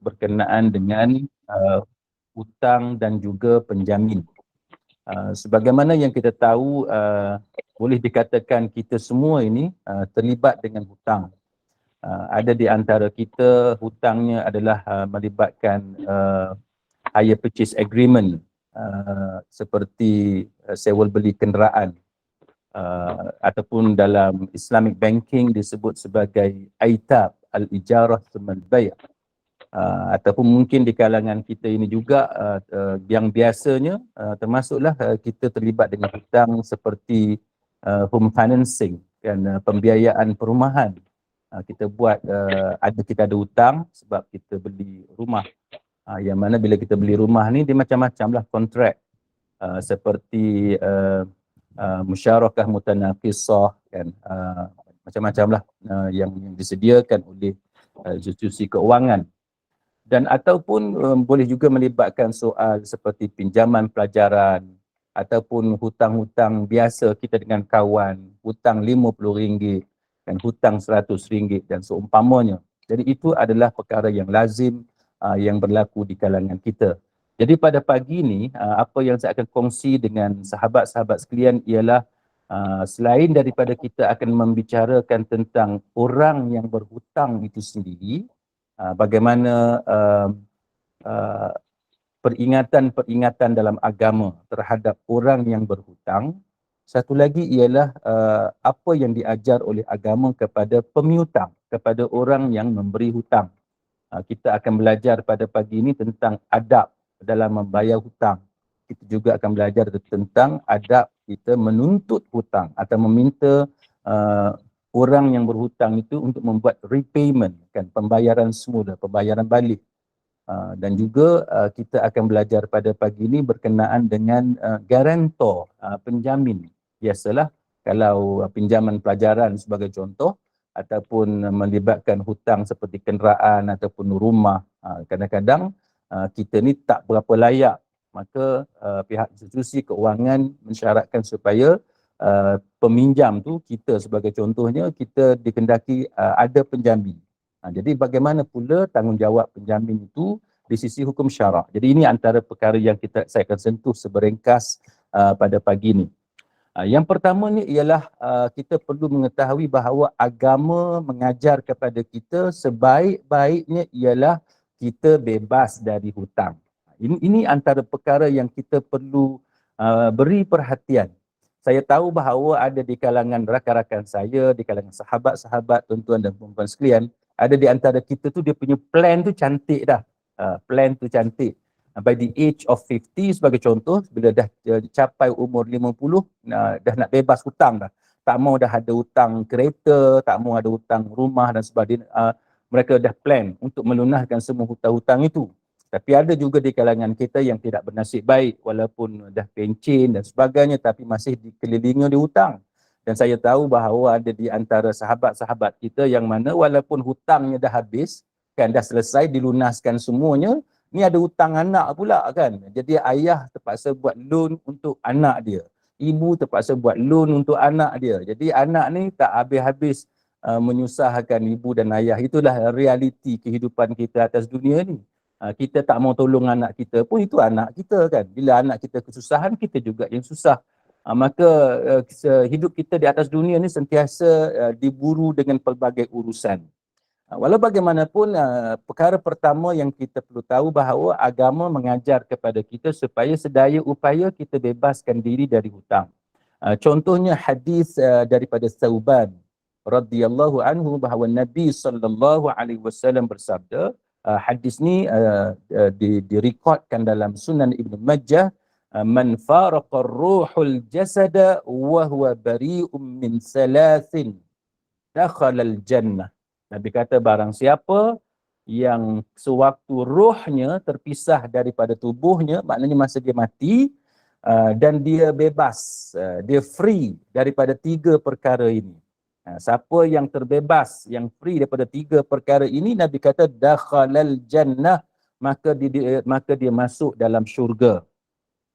berkenaan dengan hutang dan juga penjamin. Sebagaimana yang kita tahu, boleh dikatakan kita semua ini terlibat dengan hutang. Ada di antara kita hutangnya adalah melibatkan hire purchase agreement, seperti sewa beli kenderaan, ataupun dalam Islamic banking disebut sebagai aitab al-ijarah thumma al-bay'. Ataupun mungkin di kalangan kita ini juga yang biasanya termasuklah kita terlibat dengan hutang seperti home financing dan pembiayaan perumahan. Kita buat kita ada hutang sebab kita beli rumah. Yang mana bila kita beli rumah ni dia macam-macam lah kontrak, seperti musyarakah mutanaqisah kan, macam-macam lah yang disediakan oleh institusi keuangan. Dan ataupun boleh juga melibatkan soal seperti pinjaman pelajaran ataupun hutang-hutang biasa kita dengan kawan, hutang RM50 dan hutang RM100 dan seumpamanya. Jadi itu adalah perkara yang lazim yang berlaku di kalangan kita. Jadi pada pagi ini apa yang saya akan kongsi dengan sahabat-sahabat sekalian ialah selain daripada kita akan membicarakan tentang orang yang berhutang itu sendiri, bagaimana peringatan-peringatan dalam agama terhadap orang yang berhutang. Satu lagi ialah apa yang diajar oleh agama kepada pemiutang, kepada orang yang memberi hutang. Kita akan belajar pada pagi ini tentang adab dalam membayar hutang. Kita juga akan belajar tentang adab kita menuntut hutang atau meminta orang yang berhutang itu untuk membuat repayment, kan, pembayaran semula, pembayaran balik. Dan juga kita akan belajar pada pagi ini berkenaan dengan garantor, penjamin. Biasalah kalau pinjaman pelajaran sebagai contoh ataupun melibatkan hutang seperti kenderaan ataupun rumah, kadang-kadang kita ni tak berapa layak, maka pihak institusi keuangan mensyaratkan supaya peminjam tu, kita sebagai contohnya, kita dikendaki ada penjamin. Jadi bagaimana pula tanggungjawab penjamin itu di sisi hukum syarak. Jadi ini antara perkara yang saya akan sentuh seberengkas pada pagi ini. Yang pertamanya ialah kita perlu mengetahui bahawa agama mengajar kepada kita sebaik-baiknya ialah kita bebas dari hutang. Ini antara perkara yang kita perlu beri perhatian. Saya tahu bahawa ada di kalangan rakan-rakan saya, di kalangan sahabat-sahabat, tuan-tuan dan puan-puan sekalian, ada di antara kita tu dia punya plan tu cantik dah. Plan tu cantik. By the age of 50 sebagai contoh, bila dah capai umur 50, dah nak bebas hutang dah. Tak mau dah ada hutang kereta, tak mau ada hutang rumah dan sebagainya. Mereka dah plan untuk melunaskan semua hutang-hutang itu. Tapi ada juga di kalangan kita yang tidak bernasib baik, walaupun dah pencen dan sebagainya, tapi masih dikelilingi di hutang. Dan saya tahu bahawa ada di antara sahabat-sahabat kita yang mana walaupun hutangnya dah habis, kan, dah selesai dilunaskan semuanya, ni ada hutang anak pula kan. Jadi ayah terpaksa buat loan untuk anak dia. Ibu terpaksa buat loan untuk anak dia. Jadi anak ni tak habis-habis menyusahkan ibu dan ayah. Itulah realiti kehidupan kita atas dunia ni. Kita tak mau tolong anak kita pun, itu anak kita kan. Bila anak kita kesusahan, kita juga yang susah. Maka hidup kita di atas dunia ni sentiasa diburu dengan pelbagai urusan. Walau bagaimanapun, perkara pertama yang kita perlu tahu bahawa agama mengajar kepada kita supaya sedaya upaya kita bebaskan diri dari hutang. Contohnya hadis daripada Thauban radhiyallahu anhu bahawa Nabi SAW bersabda, hadis ni direkodkan dalam Sunan Ibn Majah, man faraqar ruhul jasada wa huwa bari'un min salathin dakhalal jannah. Nabi kata barang siapa yang sewaktu rohnya terpisah daripada tubuhnya, maknanya masa dia mati, dan dia bebas, dia free daripada tiga perkara ini. Siapa yang terbebas, yang free daripada tiga perkara ini, Nabi kata dakhalal jannah, maka dia masuk dalam syurga.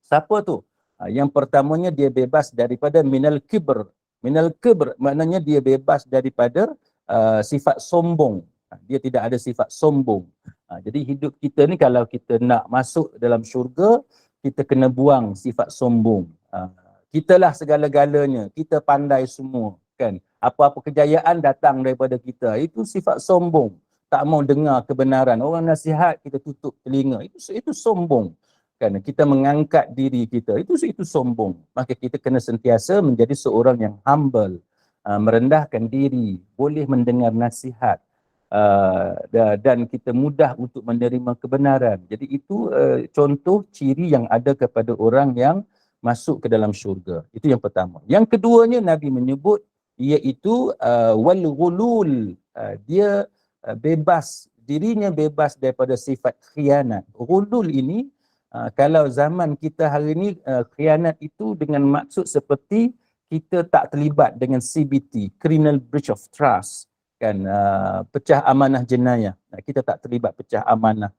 Siapa tu? Yang pertamanya dia bebas daripada minal kibr. Minal kibr maknanya dia bebas daripada sifat sombong. Dia tidak ada sifat sombong. Jadi hidup kita ni kalau kita nak masuk dalam syurga, kita kena buang sifat sombong. Kitalah segala-galanya, kita pandai semua, kan? Apa-apa kejayaan datang daripada kita, itu sifat sombong. Tak mau dengar kebenaran, orang nasihat kita tutup telinga, itu sombong. Kan? Kita mengangkat diri kita, itu sombong. Maka kita kena sentiasa menjadi seorang yang humble, merendahkan diri, boleh mendengar nasihat, dan kita mudah untuk menerima kebenaran. Jadi itu contoh ciri yang ada kepada orang yang masuk ke dalam syurga. Itu yang pertama. Yang keduanya Nabi menyebut iaitu wal ghulul. Dia bebas, dirinya bebas daripada sifat khianat. Ghulul ini kalau zaman kita hari ini, khianat itu dengan maksud seperti kita tak terlibat dengan CBT, Criminal Breach of Trust, kan, pecah amanah jenayah. Kita tak terlibat pecah amanah.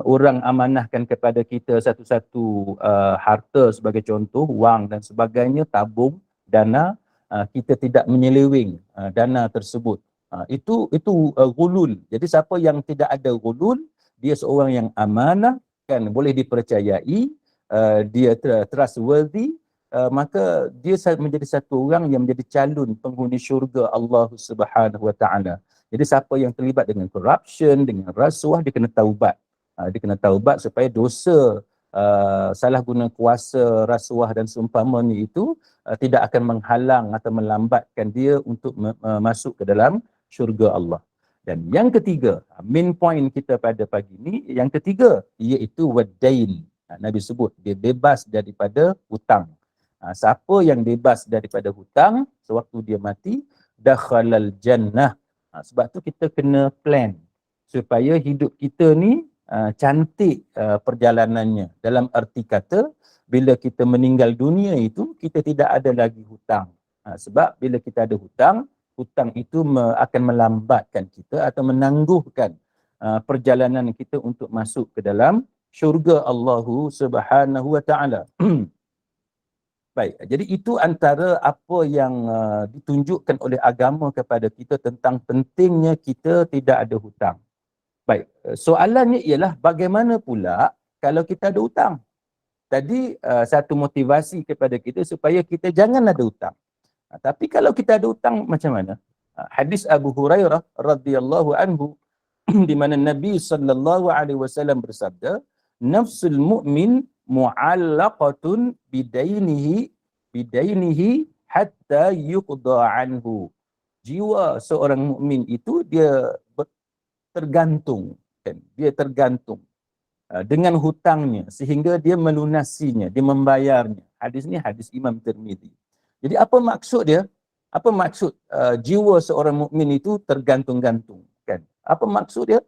Orang amanahkan kepada kita satu-satu harta sebagai contoh, wang dan sebagainya, tabung, dana, kita tidak menyeleweng dana tersebut. Itu ghulul. Jadi siapa yang tidak ada ghulul, dia seorang yang amanah, kan, boleh dipercayai, dia trustworthy, maka dia menjadi satu orang yang menjadi calon penghuni syurga Allah Subhanahu Wa Taala. Jadi siapa yang terlibat dengan corruption, dengan rasuah, dia kena taubat. Dia kena taubat supaya dosa salah guna kuasa, rasuah dan seumpamanya itu tidak akan menghalang atau melambatkan dia untuk masuk ke dalam syurga Allah. Dan yang ketiga, main point kita pada pagi ini, yang ketiga iaitu wadain. Nabi sebut dia bebas daripada hutang. Siapa yang bebas daripada hutang sewaktu dia mati, dakhalal jannah. Sebab tu kita kena plan supaya hidup kita ni cantik perjalanannya. Dalam arti kata, bila kita meninggal dunia itu, kita tidak ada lagi hutang. Sebab bila kita ada hutang, hutang itu akan melambatkan kita atau menangguhkan perjalanan kita untuk masuk ke dalam syurga Allah Subhanahu Wa Taala. Baik, jadi itu antara apa yang ditunjukkan oleh agama kepada kita tentang pentingnya kita tidak ada hutang. Baik, soalannya ialah bagaimana pula kalau kita ada hutang? Tadi satu motivasi kepada kita supaya kita jangan ada hutang. Tapi kalau kita ada hutang macam mana? Hadis Abu Hurairah radhiyallahu anhu di mana Nabi sallallahu alaihi wasallam bersabda, nafsul mu'min mu'allaqatun bidainihi hatta yuqda anhu. Jiwa seorang mukmin itu dia tergantung, kan? Dia tergantung dengan hutangnya sehingga dia melunasinya, dia membayarnya. Hadis ni hadis Imam Tirmizi. Jadi apa maksud dia? Apa maksud jiwa seorang mukmin itu tergantung-gantung, kan? Apa maksud dia?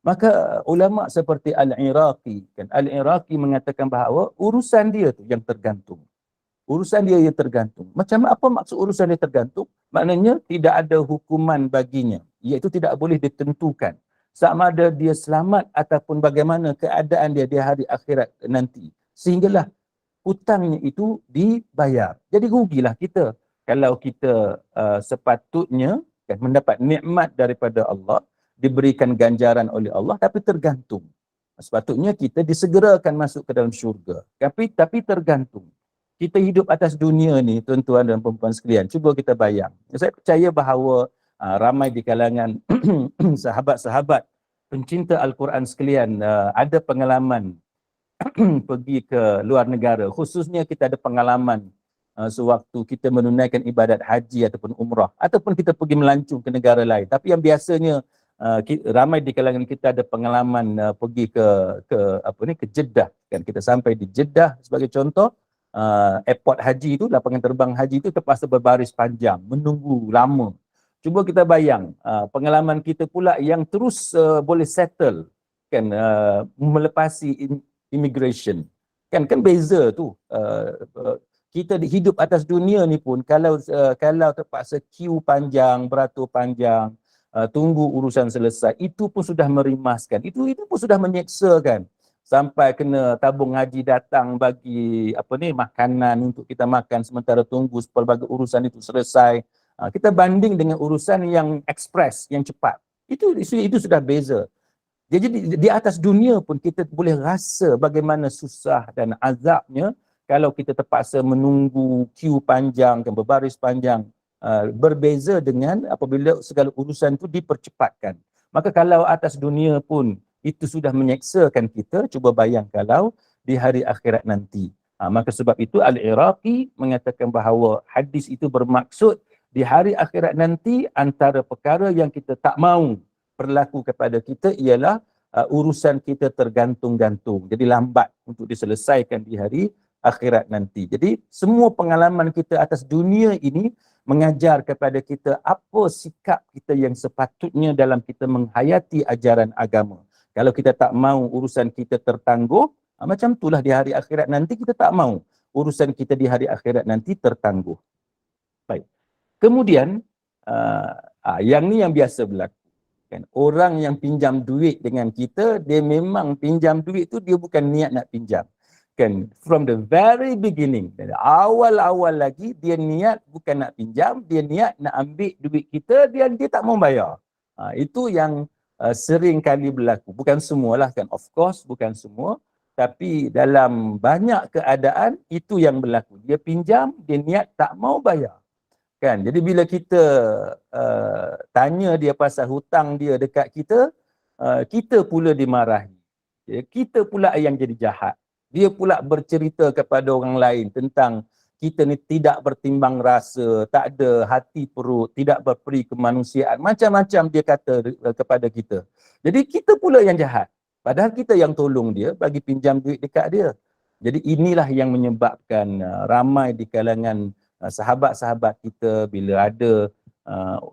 Maka ulama seperti Al-Iraqi, kan? Al-Iraqi mengatakan bahawa urusan dia tu yang tergantung. Urusan dia yang tergantung. Macam apa maksud urusan dia tergantung? Maknanya tidak ada hukuman baginya, iaitu tidak boleh ditentukan sama ada dia selamat ataupun bagaimana keadaan dia di hari akhirat nanti. Sehinggalah hutangnya itu dibayar. Jadi rugilah kita kalau kita sepatutnya mendapat nikmat daripada Allah, diberikan ganjaran oleh Allah, tapi tergantung. Sepatutnya kita disegerakan masuk ke dalam syurga. Tapi tergantung. Kita hidup atas dunia ni, tuan-tuan dan puan-puan sekalian, cuba kita bayang. Saya percaya bahawa ramai di kalangan sahabat-sahabat pencinta Al-Quran sekalian ada pengalaman pergi ke luar negara. Khususnya kita ada pengalaman sewaktu kita menunaikan ibadat haji ataupun umrah, ataupun kita pergi melancong ke negara lain. Tapi yang biasanya ramai di kalangan kita ada pengalaman pergi ke Jeddah, kan? Kita sampai di Jeddah sebagai contoh, airport haji itu, lapangan terbang haji itu terpaksa berbaris panjang, menunggu lama. Cuba kita bayang pengalaman kita pula yang terus boleh settle, kan, melepasi immigration. Kan beza tu. Kita hidup atas dunia ni pun kalau terpaksa queue panjang, beratur panjang, tunggu urusan selesai, itu pun sudah merimaskan. Itu pun sudah menyeksakan. Sampai kena tabung haji datang bagi makanan untuk kita makan sementara tunggu pelbagai urusan itu selesai. Kita banding dengan urusan yang ekspres, yang cepat. Itu sudah beza. Jadi di atas dunia pun kita boleh rasa bagaimana susah dan azabnya kalau kita terpaksa menunggu queue panjang dan berbaris panjang. Berbeza dengan apabila segala urusan itu dipercepatkan. Maka kalau atas dunia pun itu sudah menyeksakan kita, cuba bayang kalau di hari akhirat nanti. Maka sebab itu Al-Iraqi mengatakan bahawa hadis itu bermaksud di hari akhirat nanti antara perkara yang kita tak mahu berlaku kepada kita ialah urusan kita tergantung-gantung. Jadi lambat untuk diselesaikan di hari akhirat nanti. Jadi semua pengalaman kita atas dunia ini mengajar kepada kita apa sikap kita yang sepatutnya dalam kita menghayati ajaran agama. Kalau kita tak mahu urusan kita tertangguh, macam itulah di hari akhirat nanti kita tak mahu urusan kita di hari akhirat nanti tertangguh. Baik. Kemudian, yang ni yang biasa berlaku. Kan? Orang yang pinjam duit dengan kita, dia memang pinjam duit tu dia bukan niat nak pinjam. Kan, from the very beginning, dari awal-awal lagi dia niat bukan nak pinjam, dia niat nak ambil duit kita, dia tak mau bayar. Itu yang sering kali berlaku. Bukan semualah kan, of course bukan semua, tapi dalam banyak keadaan itu yang berlaku. Dia pinjam, dia niat tak mau bayar. Kan, jadi bila kita tanya dia pasal hutang dia dekat kita, kita pula dimarahi. Kita pula yang jadi jahat. Dia pula bercerita kepada orang lain tentang kita ni tidak bertimbang rasa, tak ada hati perut, tidak berperi kemanusiaan. Macam-macam dia kata kepada kita. Jadi kita pula yang jahat. Padahal kita yang tolong dia bagi pinjam duit dekat dia. Jadi inilah yang menyebabkan ramai di kalangan sahabat-sahabat kita bila ada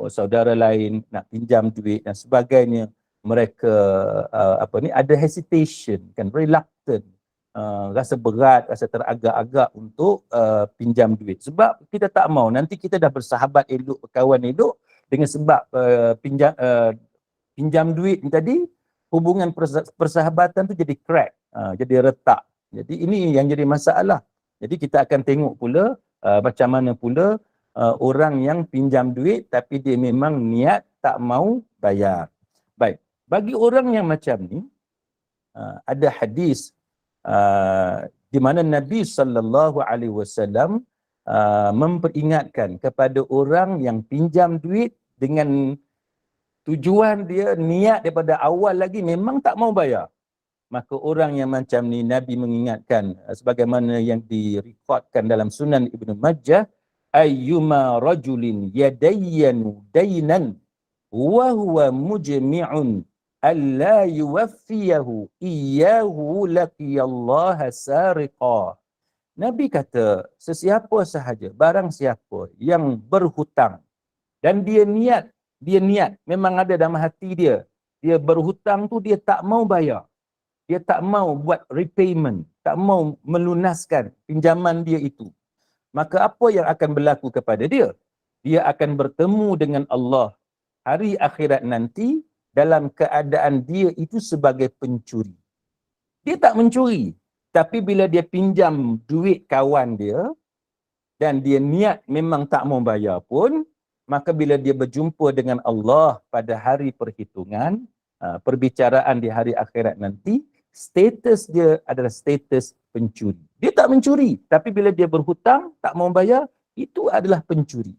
saudara lain nak pinjam duit dan sebagainya, mereka ada hesitation, kan, reluctant. Rasa berat, rasa teragak-agak untuk pinjam duit. Sebab kita tak mau, nanti kita dah bersahabat elok, berkawan elok, dengan sebab pinjam duit ni tadi, hubungan persahabatan tu jadi crack, jadi retak. Jadi ini yang jadi masalah. Jadi kita akan tengok pula macam mana pula orang yang pinjam duit tapi dia memang niat tak mau bayar. Baik, bagi orang yang macam ni, ada hadis di mana Nabi SAW memperingatkan kepada orang yang pinjam duit dengan tujuan dia niat daripada awal lagi memang tak mau bayar. Maka orang yang macam ni Nabi mengingatkan sebagaimana yang direkodkan dalam Sunan Ibnu Majah, ayyuma rajulin yadayyanu daynan wa huwa mujmi'un alla yuwaffiyahu iyyahu laqiyallaha sariqa. Nabi kata, sesiapa sahaja, barang siapa yang berhutang dan dia niat memang ada dalam hati dia berhutang tu dia tak mau bayar. Dia tak mau buat repayment, tak mau melunaskan pinjaman dia itu. Maka apa yang akan berlaku kepada dia? Dia akan bertemu dengan Allah hari akhirat nanti dalam keadaan dia itu sebagai pencuri. Dia tak mencuri, tapi bila dia pinjam duit kawan dia dan dia niat memang tak mau bayar pun, maka bila dia berjumpa dengan Allah pada hari perhitungan, perbicaraan di hari akhirat nanti, status dia adalah status pencuri. Dia tak mencuri, tapi bila dia berhutang, tak mau bayar, itu adalah pencuri.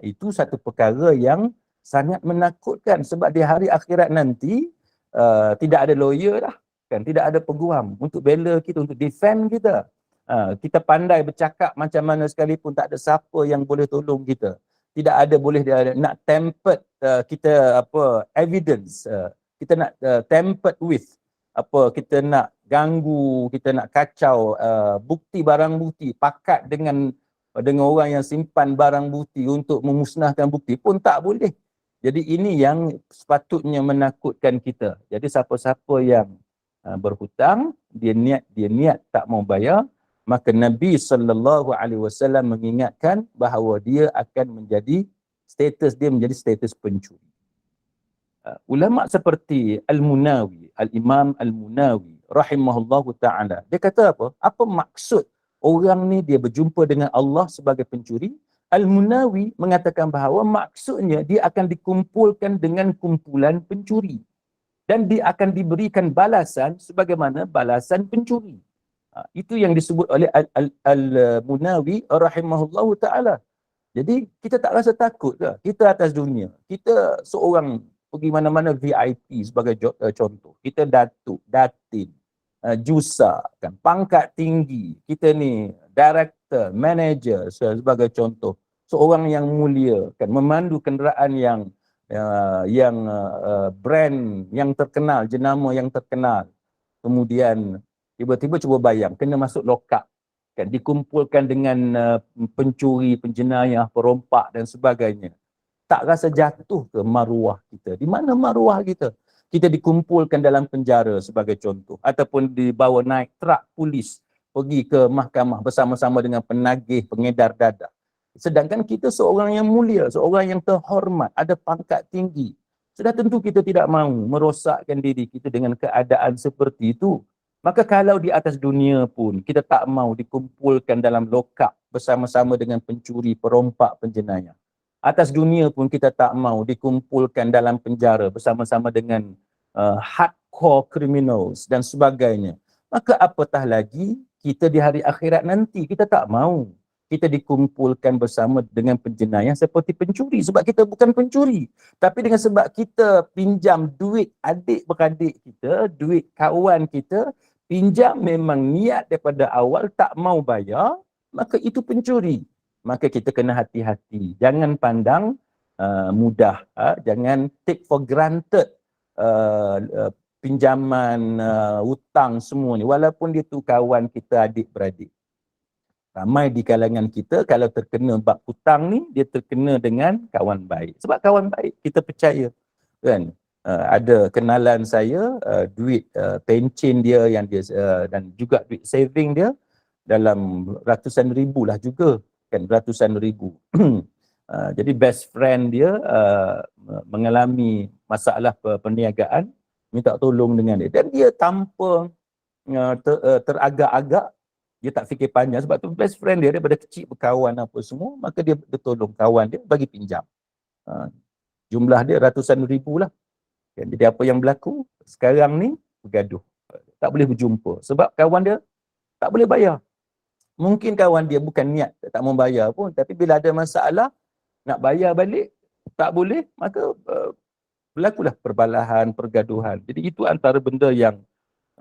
Itu satu perkara yang sangat menakutkan sebab di hari akhirat nanti tidak ada lawyer dah, kan? Tidak ada peguam untuk bela kita, untuk defend kita. Kita pandai bercakap macam mana sekalipun tak ada siapa yang boleh tolong kita. Tidak ada boleh nak tempered kita evidence, kita nak tempered with kita nak ganggu, kita nak kacau bukti barang bukti, pakat dengan orang yang simpan barang bukti untuk memusnahkan bukti pun tak boleh. Jadi ini yang sepatutnya menakutkan kita. Jadi siapa-siapa yang berhutang, dia niat tak mau bayar, maka Nabi SAW mengingatkan bahawa dia akan menjadi status pencuri. Ulama seperti Al-Imam Al-Munawi rahimahullahu ta'ala, dia kata apa? Apa maksud orang ni dia berjumpa dengan Allah sebagai pencuri? Al-Munawi mengatakan bahawa maksudnya dia akan dikumpulkan dengan kumpulan pencuri. dan dia akan diberikan balasan sebagaimana balasan pencuri. Itu yang disebut oleh Al-Munawi rahimahullahu ta'ala. Jadi kita tak rasa takut ke? Kita atas dunia. Kita seorang pergi mana-mana VIP sebagai contoh. Kita datuk, datin, jusa, kan, pangkat tinggi. Kita ni director, manager sebagai contoh. Seorang yang mulia, kan, memandu kenderaan yang brand yang terkenal, jenama yang terkenal. Kemudian tiba-tiba cuba bayang, kena masuk lokap. Kan, dikumpulkan dengan pencuri, penjenayah, perompak dan sebagainya. Tak rasa jatuh ke maruah kita? Di mana maruah kita? Kita dikumpulkan dalam penjara sebagai contoh, ataupun dibawa naik truk polis pergi ke mahkamah bersama-sama dengan penagih, pengedar dadah. Sedangkan kita seorang yang mulia, seorang yang terhormat, ada pangkat tinggi. Sudah tentu kita tidak mahu merosakkan diri kita dengan keadaan seperti itu. Maka kalau di atas dunia pun kita tak mau dikumpulkan dalam lokap bersama-sama dengan pencuri, perompak, penjenayah. Atas dunia pun kita tak mau dikumpulkan dalam penjara bersama-sama dengan hardcore criminals dan sebagainya. Maka apatah lagi kita di hari akhirat nanti, kita tak mau kita dikumpulkan bersama dengan penjenayah seperti pencuri, sebab kita bukan pencuri. Tapi dengan sebab kita pinjam duit adik-beradik kita, duit kawan kita, pinjam memang niat daripada awal tak mau bayar, maka itu pencuri. Maka kita kena hati-hati. Jangan pandang mudah, jangan take for granted pinjaman, hutang semua ni. Walaupun dia tu kawan kita, adik-beradik. Ramai di kalangan kita kalau terkena bab hutang ni, dia terkena dengan kawan baik. Sebab kawan baik, kita percaya. Kan? Ada kenalan saya, duit pencen dia yang dia dan juga duit saving dia dalam ratusan ribu lah juga. Kan, ratusan ribu. Jadi best friend dia mengalami masalah perniagaan, minta tolong dengan dia. Dan dia tanpa teragak-agak, dia tak fikir panjang, sebab tu best friend dia daripada kecil berkawan apa semua, maka dia tolong kawan dia bagi pinjam. Jumlah dia ratusan ribu lah. Jadi apa yang berlaku? Sekarang ni bergaduh. Tak boleh berjumpa sebab kawan dia tak boleh bayar. Mungkin kawan dia bukan niat tak mau bayar pun, tapi bila ada masalah nak bayar balik tak boleh, maka berlakulah perbalahan, pergaduhan. Jadi itu antara benda yang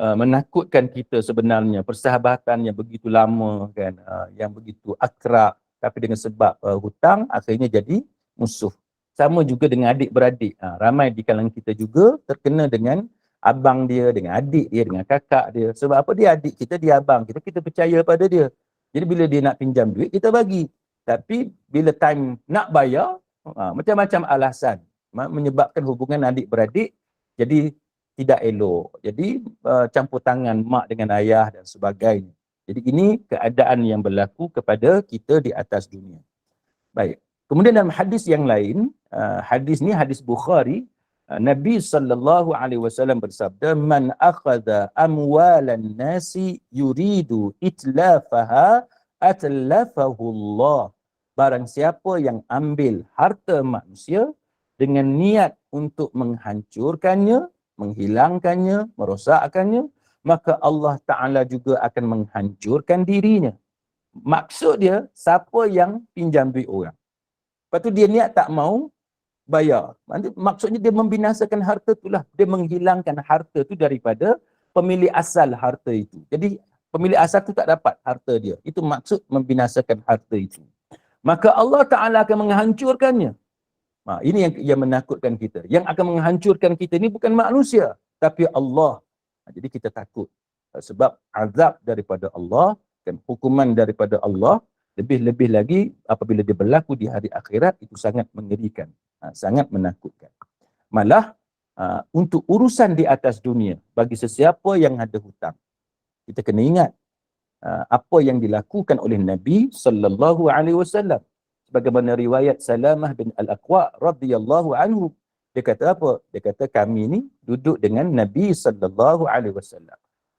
menakutkan kita sebenarnya, persahabatan yang begitu lama, kan, yang begitu akrab, tapi dengan sebab hutang akhirnya jadi musuh. Sama juga dengan adik-beradik. Ramai di kalangan kita juga terkena dengan abang dia, dengan adik dia, dengan kakak dia. Sebab apa? Dia adik kita, dia abang kita, kita percaya pada dia. Jadi bila dia nak pinjam duit, kita bagi. Tapi bila time nak bayar, macam-macam alasan menyebabkan hubungan adik-beradik jadi tidak elok. Jadi campur tangan mak dengan ayah dan sebagainya. Jadi ini keadaan yang berlaku kepada kita di atas dunia. Baik. Kemudian dalam hadis yang lain, hadis ni hadis Bukhari, Nabi SAW bersabda, "Man akhadha amwalan nasi yuridu itlafaha atlafahu Allah." Barang siapa yang ambil harta manusia dengan niat untuk menghancurkannya, menghilangkannya, merosakkannya, maka Allah Ta'ala juga akan menghancurkan dirinya. Maksud dia, siapa yang pinjam duit orang, lepas tu dia niat tak mau bayar, maksudnya dia membinasakan harta itulah. Dia menghilangkan harta itu daripada pemilik asal harta itu. Jadi pemilik asal itu tak dapat harta dia. Itu maksud membinasakan harta itu. Maka Allah Ta'ala akan menghancurkannya. Ini yang menakutkan kita. Yang akan menghancurkan kita ni bukan manusia, tapi Allah. Jadi kita takut. Sebab azab daripada Allah, dan hukuman daripada Allah, lebih-lebih lagi apabila dia berlaku di hari akhirat, itu sangat mengerikan. Sangat menakutkan. Malah, untuk urusan di atas dunia, bagi sesiapa yang ada hutang, kita kena ingat apa yang dilakukan oleh Nabi SAW. Sebagaimana riwayat Salamah bin Al-Aqwa radhiyallahu anhu, dia kata apa? Dia kata kami ni duduk dengan Nabi SAW.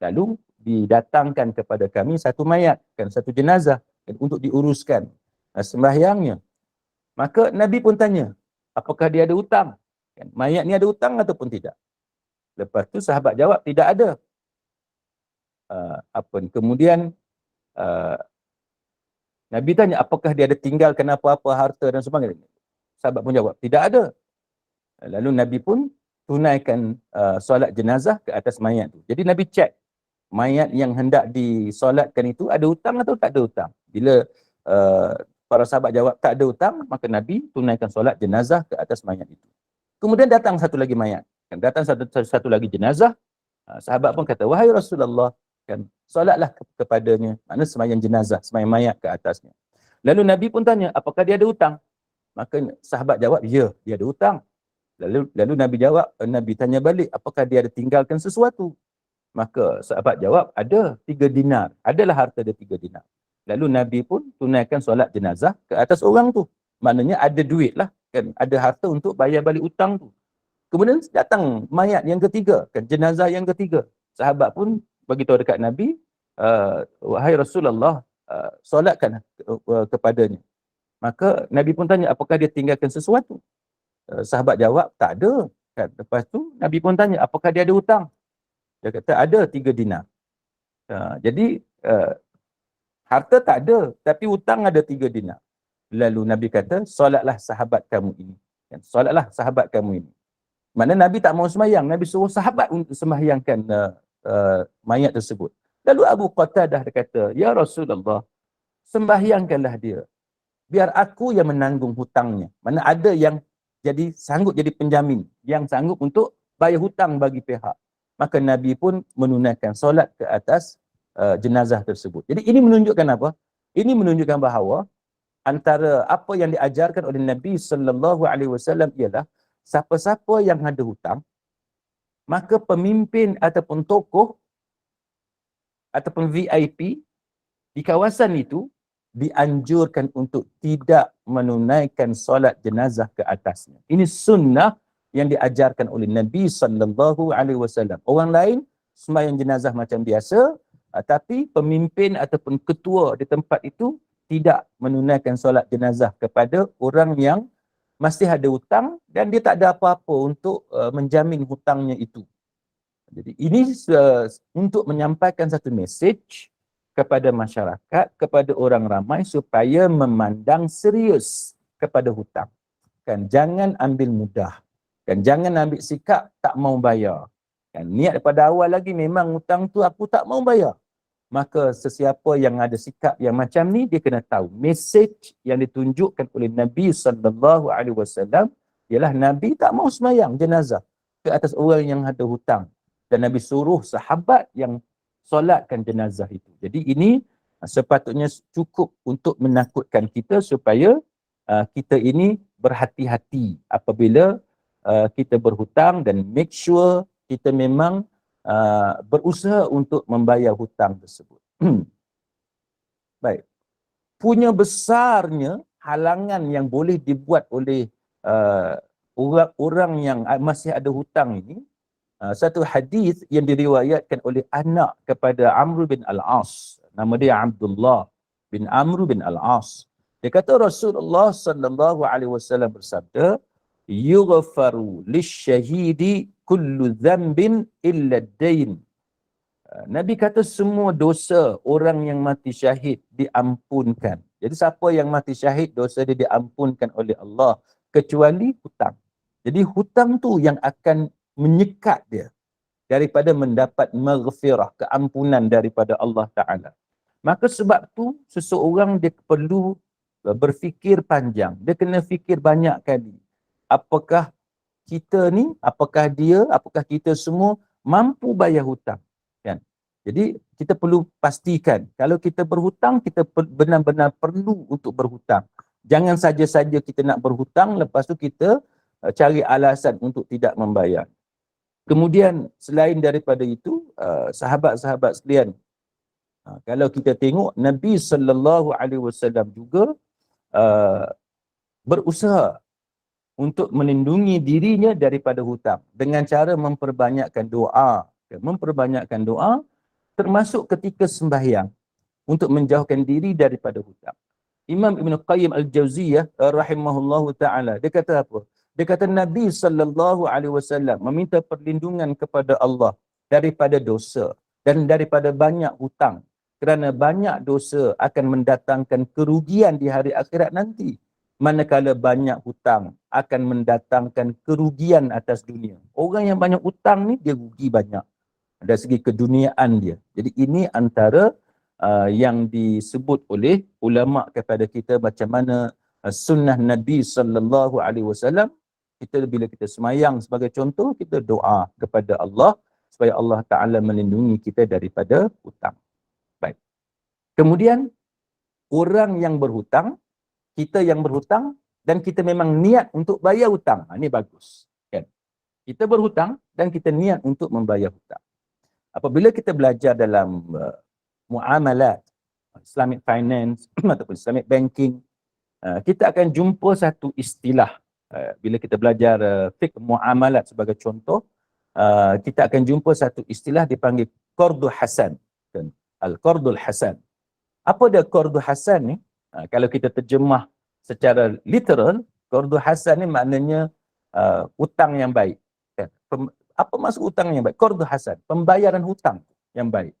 Lalu didatangkan kepada kami satu mayat, kan, satu jenazah, kan, untuk diuruskan sembahyangnya. Maka Nabi pun tanya, apakah dia ada hutang? Kan, mayat ni ada hutang ataupun tidak? Lepas tu sahabat jawab, tidak ada. Kemudian Nabi tanya, apakah dia ada tinggalkan apa-apa harta dan sebagainya? Sahabat pun jawab, tidak ada. Lalu Nabi pun tunaikan solat jenazah ke atas mayat tu. Jadi Nabi cek mayat yang hendak disolatkan itu ada hutang atau tak ada hutang. Bila para sahabat jawab tak ada hutang, maka Nabi tunaikan solat jenazah ke atas mayat itu. Kemudian datang satu lagi mayat. Datang satu lagi jenazah. Sahabat pun kata, wahai Rasulullah, kan, solatlah kepadanya. Maknanya sembahyang jenazah, sembahyang mayat ke atasnya. Lalu Nabi pun tanya, apakah dia ada hutang? Maka sahabat jawab, ya, dia ada hutang. Lalu Nabi jawab, Nabi tanya balik, apakah dia ada tinggalkan sesuatu? Maka sahabat jawab, ada 3 dinar. Adalah harta dia 3 dinar. Lalu Nabi pun tunaikan solat jenazah ke atas orang tu. Maknanya ada duit lah, kan? Ada harta untuk bayar balik hutang tu. Kemudian datang mayat yang ketiga, kan, jenazah yang ketiga. Sahabat pun beritahu dekat Nabi, wahai Rasulullah, solatkan kepadanya. Maka Nabi pun tanya, apakah dia tinggalkan sesuatu? Sahabat jawab, tak ada. Kan? Lepas tu Nabi pun tanya, apakah dia ada hutang? Dia kata, ada 3 dinar. Jadi harta tak ada, tapi hutang ada 3 dinar. Lalu Nabi kata, solatlah sahabat kamu ini. Kan? Solatlah sahabat kamu ini. Maknanya Nabi tak mau sembahyang. Nabi suruh sahabat untuk sembahyangkan mayat tersebut. Lalu Abu Qatadah kata, ya Rasulullah, sembahyangkanlah dia. Biar aku yang menanggung hutangnya. Mana ada yang sanggup jadi penjamin, yang sanggup untuk bayar hutang bagi pihak. Maka Nabi pun menunaikan solat ke atas jenazah tersebut. Jadi ini menunjukkan apa? Ini menunjukkan bahawa antara apa yang diajarkan oleh Nabi sallallahu alaihi wasallam ialah siapa-siapa yang ada hutang, maka pemimpin ataupun tokoh ataupun VIP di kawasan itu dianjurkan untuk tidak menunaikan solat jenazah ke atasnya. Ini sunnah yang diajarkan oleh Nabi sallallahu alaihi wasallam. Orang lain sembahyang jenazah macam biasa, tapi pemimpin ataupun ketua di tempat itu tidak menunaikan solat jenazah kepada orang yang masih ada hutang dan dia tak ada apa-apa untuk menjamin hutangnya itu. Jadi ini untuk menyampaikan satu message kepada masyarakat, kepada orang ramai supaya memandang serius kepada hutang. Kan, jangan ambil mudah. Kan, jangan ambil sikap tak mau bayar. Kan, niat daripada awal lagi memang hutang tu aku tak mau bayar. Maka sesiapa yang ada sikap yang macam ni, dia kena tahu message yang ditunjukkan oleh Nabi sallallahu alaihi wasallam ialah Nabi tak mau sembahyang jenazah ke atas orang yang ada hutang, dan Nabi suruh sahabat yang solatkan jenazah itu. Jadi ini sepatutnya cukup untuk menakutkan kita supaya kita ini berhati-hati apabila kita berhutang, dan make sure kita memang berusaha untuk membayar hutang tersebut. Baik. Punya besarnya halangan yang boleh dibuat oleh orang-orang yang masih ada hutang ini, satu hadis yang diriwayatkan oleh anak kepada Amr bin Al-As. Nama dia Abdullah bin Amr bin Al-As. Dia kata Rasulullah sallallahu alaihi wasallam bersabda, yughfaru lisyahidi kullu dhanbin illa ad-dain. Nabi kata semua dosa orang yang mati syahid diampunkan. Jadi siapa yang mati syahid, dosa dia diampunkan oleh Allah kecuali hutang. Jadi hutang tu yang akan menyekat dia daripada mendapat maghfirah, keampunan daripada Allah Ta'ala. Maka sebab tu seseorang dia perlu berfikir panjang. Dia kena fikir banyak kali. Apakah kita ni, apakah kita semua mampu bayar hutang? Kan? Jadi kita perlu pastikan kalau kita berhutang, kita benar-benar perlu untuk berhutang. Jangan saja-saja kita nak berhutang, lepas tu kita cari alasan untuk tidak membayar. Kemudian selain daripada itu, sahabat-sahabat sekalian, kalau kita tengok Nabi sallallahu alaihi wasallam juga berusaha untuk melindungi dirinya daripada hutang dengan cara memperbanyakkan doa. Memperbanyakkan doa termasuk ketika sembahyang untuk menjauhkan diri daripada hutang. Imam Ibn Qayyim Al-Jauziyah rahimahullahu ta'ala, dia kata apa? Dia kata Nabi SAW meminta perlindungan kepada Allah daripada dosa dan daripada banyak hutang. Kerana banyak dosa akan mendatangkan kerugian di hari akhirat nanti. Manakala banyak hutang akan mendatangkan kerugian atas dunia. Orang yang banyak hutang ni dia rugi banyak dari segi keduniaan dia. Jadi ini antara yang disebut oleh ulama kepada kita macam mana sunnah Nabi SAW. Kita bila kita semayang sebagai contoh, kita doa kepada Allah supaya Allah Ta'ala melindungi kita daripada hutang. Baik. Kemudian orang yang berhutang, kita yang berhutang dan kita memang niat untuk bayar hutang. Ini bagus. Kan? Kita berhutang dan kita niat untuk membayar hutang. Apabila kita belajar dalam muamalat, Islamic finance ataupun Islamic banking, kita akan jumpa satu istilah. Bila kita belajar fiqh muamalat sebagai contoh, kita akan jumpa satu istilah dipanggil qardu hasan. Al-qardul hasan. Apa dia qardu hasan ni? Kalau kita terjemah secara literal, qardu hasan ni maknanya hutang yang baik. Apa maksud hutang yang baik? Qardu hasan, pembayaran hutang yang baik.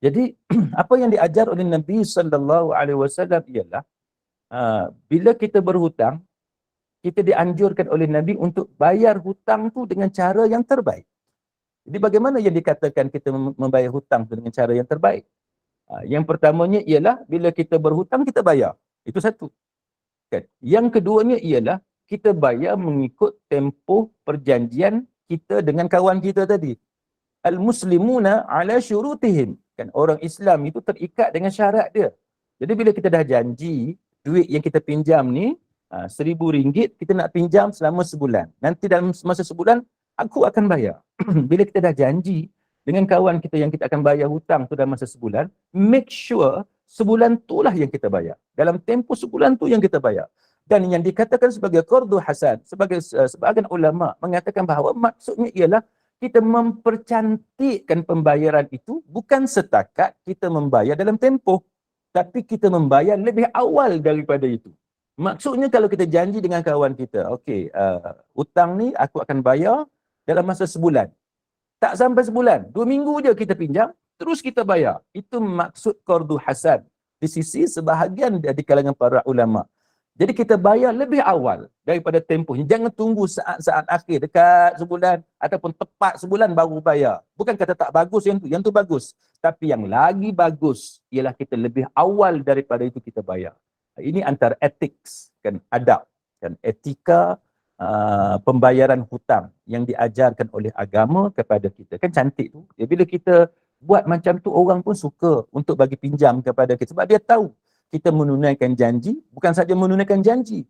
Jadi apa yang diajar oleh Nabi SAW ialah bila kita berhutang, kita dianjurkan oleh Nabi untuk bayar hutang tu dengan cara yang terbaik. Jadi bagaimana yang dikatakan kita membayar hutang tu dengan cara yang terbaik? Yang pertamanya ialah bila kita berhutang kita bayar. Itu satu. Kan? Yang keduanya ialah kita bayar mengikut tempoh perjanjian kita dengan kawan kita tadi. Al-muslimuna ala syurutihim. Kan orang Islam itu terikat dengan syarat dia. Jadi bila kita dah janji duit yang kita pinjam ni RM1,000 kita nak pinjam selama sebulan. Nanti dalam masa sebulan aku akan bayar. Bila kita dah janji dengan kawan kita yang kita akan bayar hutang tu dalam masa sebulan, make sure sebulan tu lah yang kita bayar. Dalam tempoh sebulan tu yang kita bayar. Dan yang dikatakan sebagai qardu hasan, sebagian ulama mengatakan bahawa maksudnya ialah kita mempercantikkan pembayaran itu bukan setakat kita membayar dalam tempoh, tapi kita membayar lebih awal daripada itu. Maksudnya kalau kita janji dengan kawan kita, okey, hutang ni aku akan bayar dalam masa sebulan. Tak sampai sebulan, 2 minggu je kita pinjam, terus kita bayar. Itu maksud qardu hasan di sisi sebahagian di kalangan para ulama. Jadi kita bayar lebih awal daripada tempohnya. Jangan tunggu saat-saat akhir dekat sebulan ataupun tepat sebulan baru bayar. Bukan kata tak bagus yang tu bagus. Tapi yang lagi bagus ialah kita lebih awal daripada itu kita bayar. Ini antara ethics, kan, adab, kan, etika pembayaran hutang yang diajarkan oleh agama kepada kita. Kan cantik tu. Bila kita buat macam tu, orang pun suka untuk bagi pinjam kepada kita. Sebab dia tahu kita menunaikan janji, bukan saja menunaikan janji,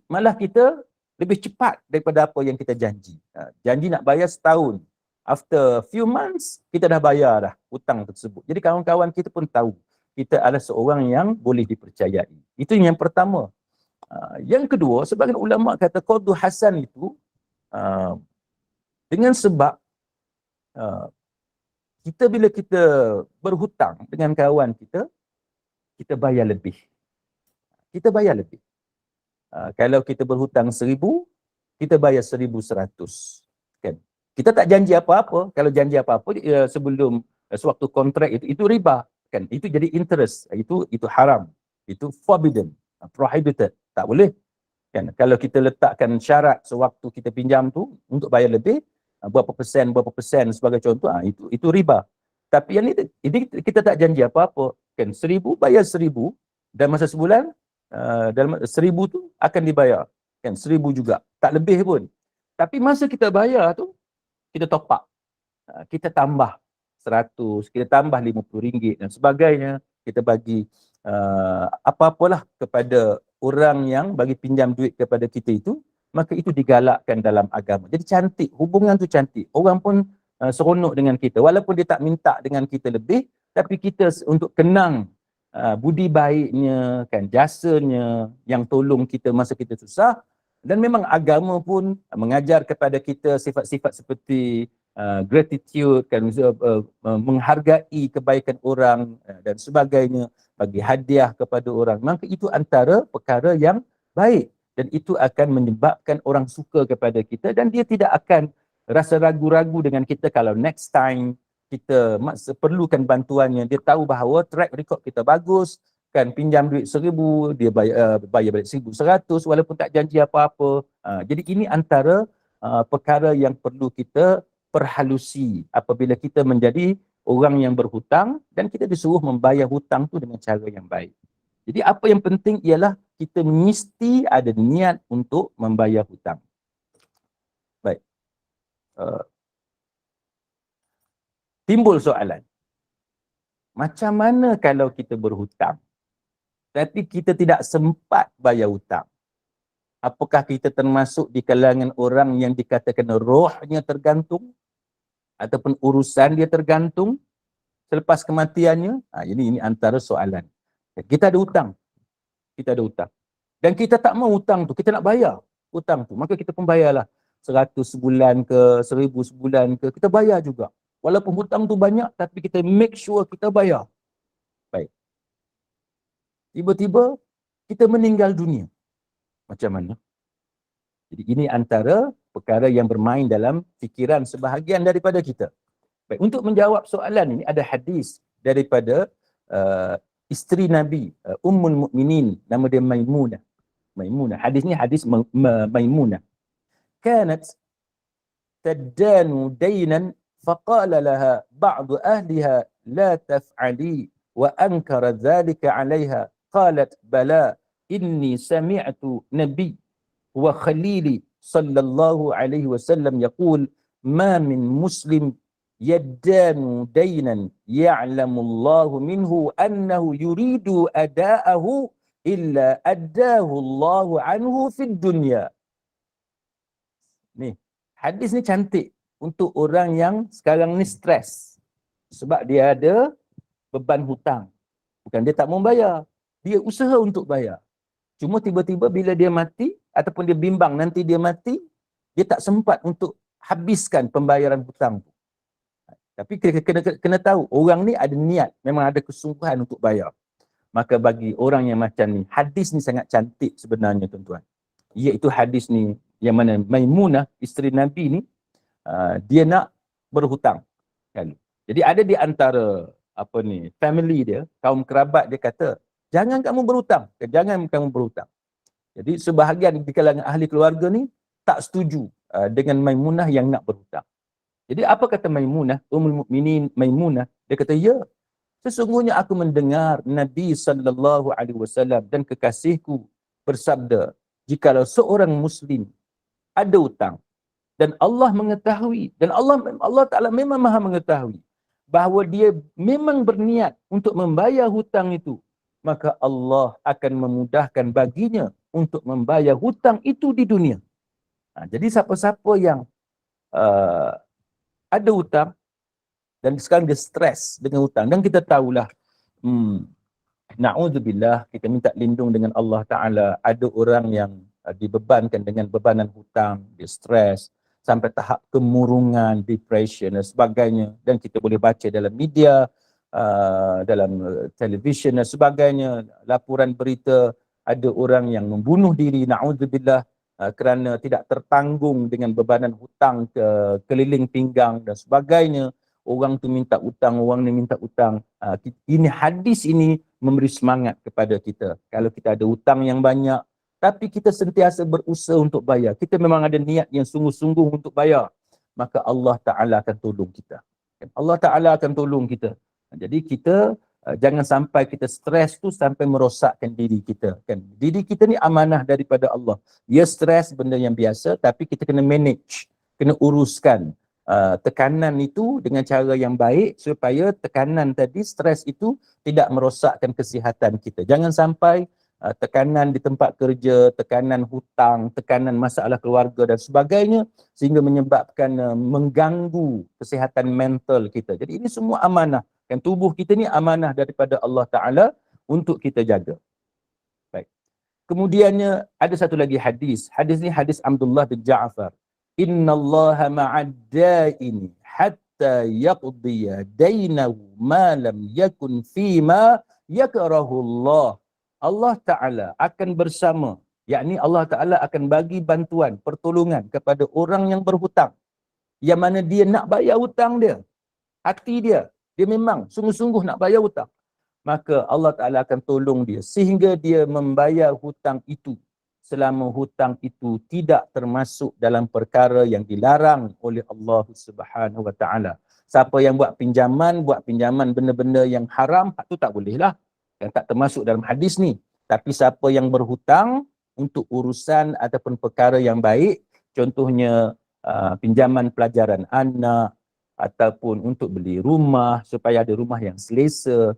malah kita lebih cepat daripada apa yang kita janji. Janji nak bayar setahun. After few months, kita dah bayar dah hutang tersebut. Jadi kawan-kawan kita pun tahu kita adalah seorang yang boleh dipercayai. Itu yang pertama. Yang kedua, sebagian ulama kata qardu hasan itu dengan sebab kita bila kita berhutang dengan kawan kita, kita bayar lebih. Kita bayar lebih. Kalau kita berhutang 1,000, kita bayar 1,100. Kan? Kita tak janji apa-apa. Kalau janji apa-apa sebelum sewaktu kontrak itu riba. Kan? Itu jadi interest. Itu haram. Itu forbidden, prohibited. Tak boleh. Kan? Kalau kita letakkan syarat sewaktu kita pinjam tu untuk bayar lebih, berapa persen sebagai contoh, itu riba. Tapi yang ini kita tak janji apa-apa. Kan 1,000 bayar 1,000 dan masa sebulan dalam 1,000 tu akan dibayar. Kan 1,000 juga. Tak lebih pun. Tapi masa kita bayar tu kita top up. Kita tambah 100, kita tambah RM50 dan sebagainya. Kita bagi apa-apalah kepada orang yang bagi pinjam duit kepada kita itu, maka itu digalakkan dalam agama. Jadi cantik, hubungan tu cantik. Orang pun seronok dengan kita. Walaupun dia tak minta dengan kita lebih, tapi kita untuk kenang budi baiknya, kan, jasanya yang tolong kita masa kita susah. Dan memang agama pun mengajar kepada kita sifat-sifat seperti gratitude, kan, menghargai kebaikan orang dan sebagainya, bagi hadiah kepada orang. Maka itu antara perkara yang baik. dan itu akan menyebabkan orang suka kepada kita dan dia tidak akan rasa ragu-ragu dengan kita kalau next time kita perlukan bantuannya. Dia tahu bahawa track record kita bagus, kan pinjam duit 1,000, dia bayar balik 1,100 walaupun tak janji apa-apa. Jadi ini antara perkara yang perlu kita perhalusi apabila kita menjadi orang yang berhutang dan kita disuruh membayar hutang tu dengan cara yang baik. Jadi apa yang penting ialah kita mesti ada niat untuk membayar hutang. Baik. Timbul soalan. Macam mana kalau kita berhutang tapi kita tidak sempat bayar hutang? Apakah kita termasuk di kalangan orang yang dikatakan rohnya tergantung ataupun urusan dia tergantung selepas kematiannya? Ini antara soalan. Kita ada hutang. Kita ada hutang. Dan kita tak mau hutang tu, kita nak bayar hutang tu. Maka kita pun bayarlah 100 sebulan ke, 1,000 sebulan ke, kita bayar juga. Walaupun hutang tu banyak, tapi kita make sure kita bayar. Baik. Tiba-tiba kita meninggal dunia. Macam mana? Jadi ini antara perkara yang bermain dalam fikiran sebahagian daripada kita. Baik, untuk menjawab soalan ini ada hadis daripada isteri Nabi, Ummul Mukminin, nama dia Maimunah. Hadis ni hadis Maimunah. Kanat tadanu daynan faqala laha ba'du ahliha la taf'ali wa ankara dhalika 'alayha qalat bala inni sami'tu nabi wa khalili sallallahu alaihi wasallam yaqul ma min muslim yaddanu daynan ya'lamu Allah minhu annahu yuridu ada'ahu illa addahu Allah anhu fid dunya. Ni, hadis ni cantik untuk orang yang sekarang ni stres sebab dia ada beban hutang. Bukan dia tak mau bayar, dia usaha untuk bayar. Cuma tiba-tiba bila dia mati ataupun dia bimbang nanti dia mati, dia tak sempat untuk habiskan pembayaran hutang tu. Tapi kena tahu, orang ni ada niat, memang ada kesungguhan untuk bayar. Maka bagi orang yang macam ni, hadis ni sangat cantik sebenarnya tuan-tuan. Iaitu hadis ni yang mana Maimunah, isteri Nabi ni, dia nak berhutang. Kan? Jadi ada di antara family dia, kaum kerabat dia kata, jangan kamu berhutang, jangan kamu berhutang. Jadi sebahagian di kalangan ahli keluarga ni tak setuju dengan Maimunah yang nak berhutang. Jadi apa kata Maimunah, Ummul Mukminin Maimunah? Dia kata, ya, sesungguhnya aku mendengar Nabi SAW dan kekasihku bersabda, jikalau seorang Muslim ada hutang dan Allah mengetahui, dan Allah Ta'ala memang maha mengetahui bahawa dia memang berniat untuk membayar hutang itu, maka Allah akan memudahkan baginya untuk membayar hutang itu di dunia. Jadi siapa-siapa yang ada hutang dan sekarang dia stres dengan hutang, dan kita tahulah, na'udzubillah, kita minta lindung dengan Allah Ta'ala, ada orang yang dibebankan dengan bebanan hutang, dia stres sampai tahap kemurungan, depression dan sebagainya, dan kita boleh baca dalam media, dalam televisyen dan sebagainya, laporan berita ada orang yang membunuh diri, na'udzubillah, kerana tidak tertanggung dengan bebanan hutang ke keliling pinggang dan sebagainya. Orang tu minta hutang, orang ni minta hutang. Ini hadis ini memberi semangat kepada kita. Kalau kita ada hutang yang banyak, tapi kita sentiasa berusaha untuk bayar, kita memang ada niat yang sungguh-sungguh untuk bayar, maka Allah Ta'ala akan tolong kita. Allah Ta'ala akan tolong kita. Jadi kita jangan sampai kita stres tu sampai merosakkan diri kita. Kan? Diri kita ni amanah daripada Allah. Ya, stres benda yang biasa, tapi kita kena manage, kena uruskan tekanan itu dengan cara yang baik supaya tekanan tadi, stres itu tidak merosakkan kesihatan kita. Jangan sampai tekanan di tempat kerja, tekanan hutang, tekanan masalah keluarga dan sebagainya sehingga menyebabkan mengganggu kesihatan mental kita. Jadi ini semua amanah. Kan tubuh kita ni amanah daripada Allah Ta'ala untuk kita jaga. Baik. Kemudiannya ada satu lagi hadis. Hadis ni hadis Abdullah bin Ja'far. Inna Allaha ma'adda'ini hatta yaqdiya daynahu ma lam yakun fima yakrahu Allah. Allah Ta'ala akan bersama yakni Allah Ta'ala akan bagi bantuan, pertolongan kepada orang yang berhutang, yang mana dia nak bayar hutang dia, hati dia memang sungguh-sungguh nak bayar hutang, maka Allah Ta'ala akan tolong dia sehingga dia membayar hutang itu selama hutang itu tidak termasuk dalam perkara yang dilarang oleh Allah Subhanahu Wa Ta'ala. Siapa yang buat pinjaman benda-benda yang haram, itu tak boleh lah, yang tak termasuk dalam hadis ni. Tapi siapa yang berhutang untuk urusan ataupun perkara yang baik, contohnya pinjaman pelajaran anak, ataupun untuk beli rumah supaya ada rumah yang selesa,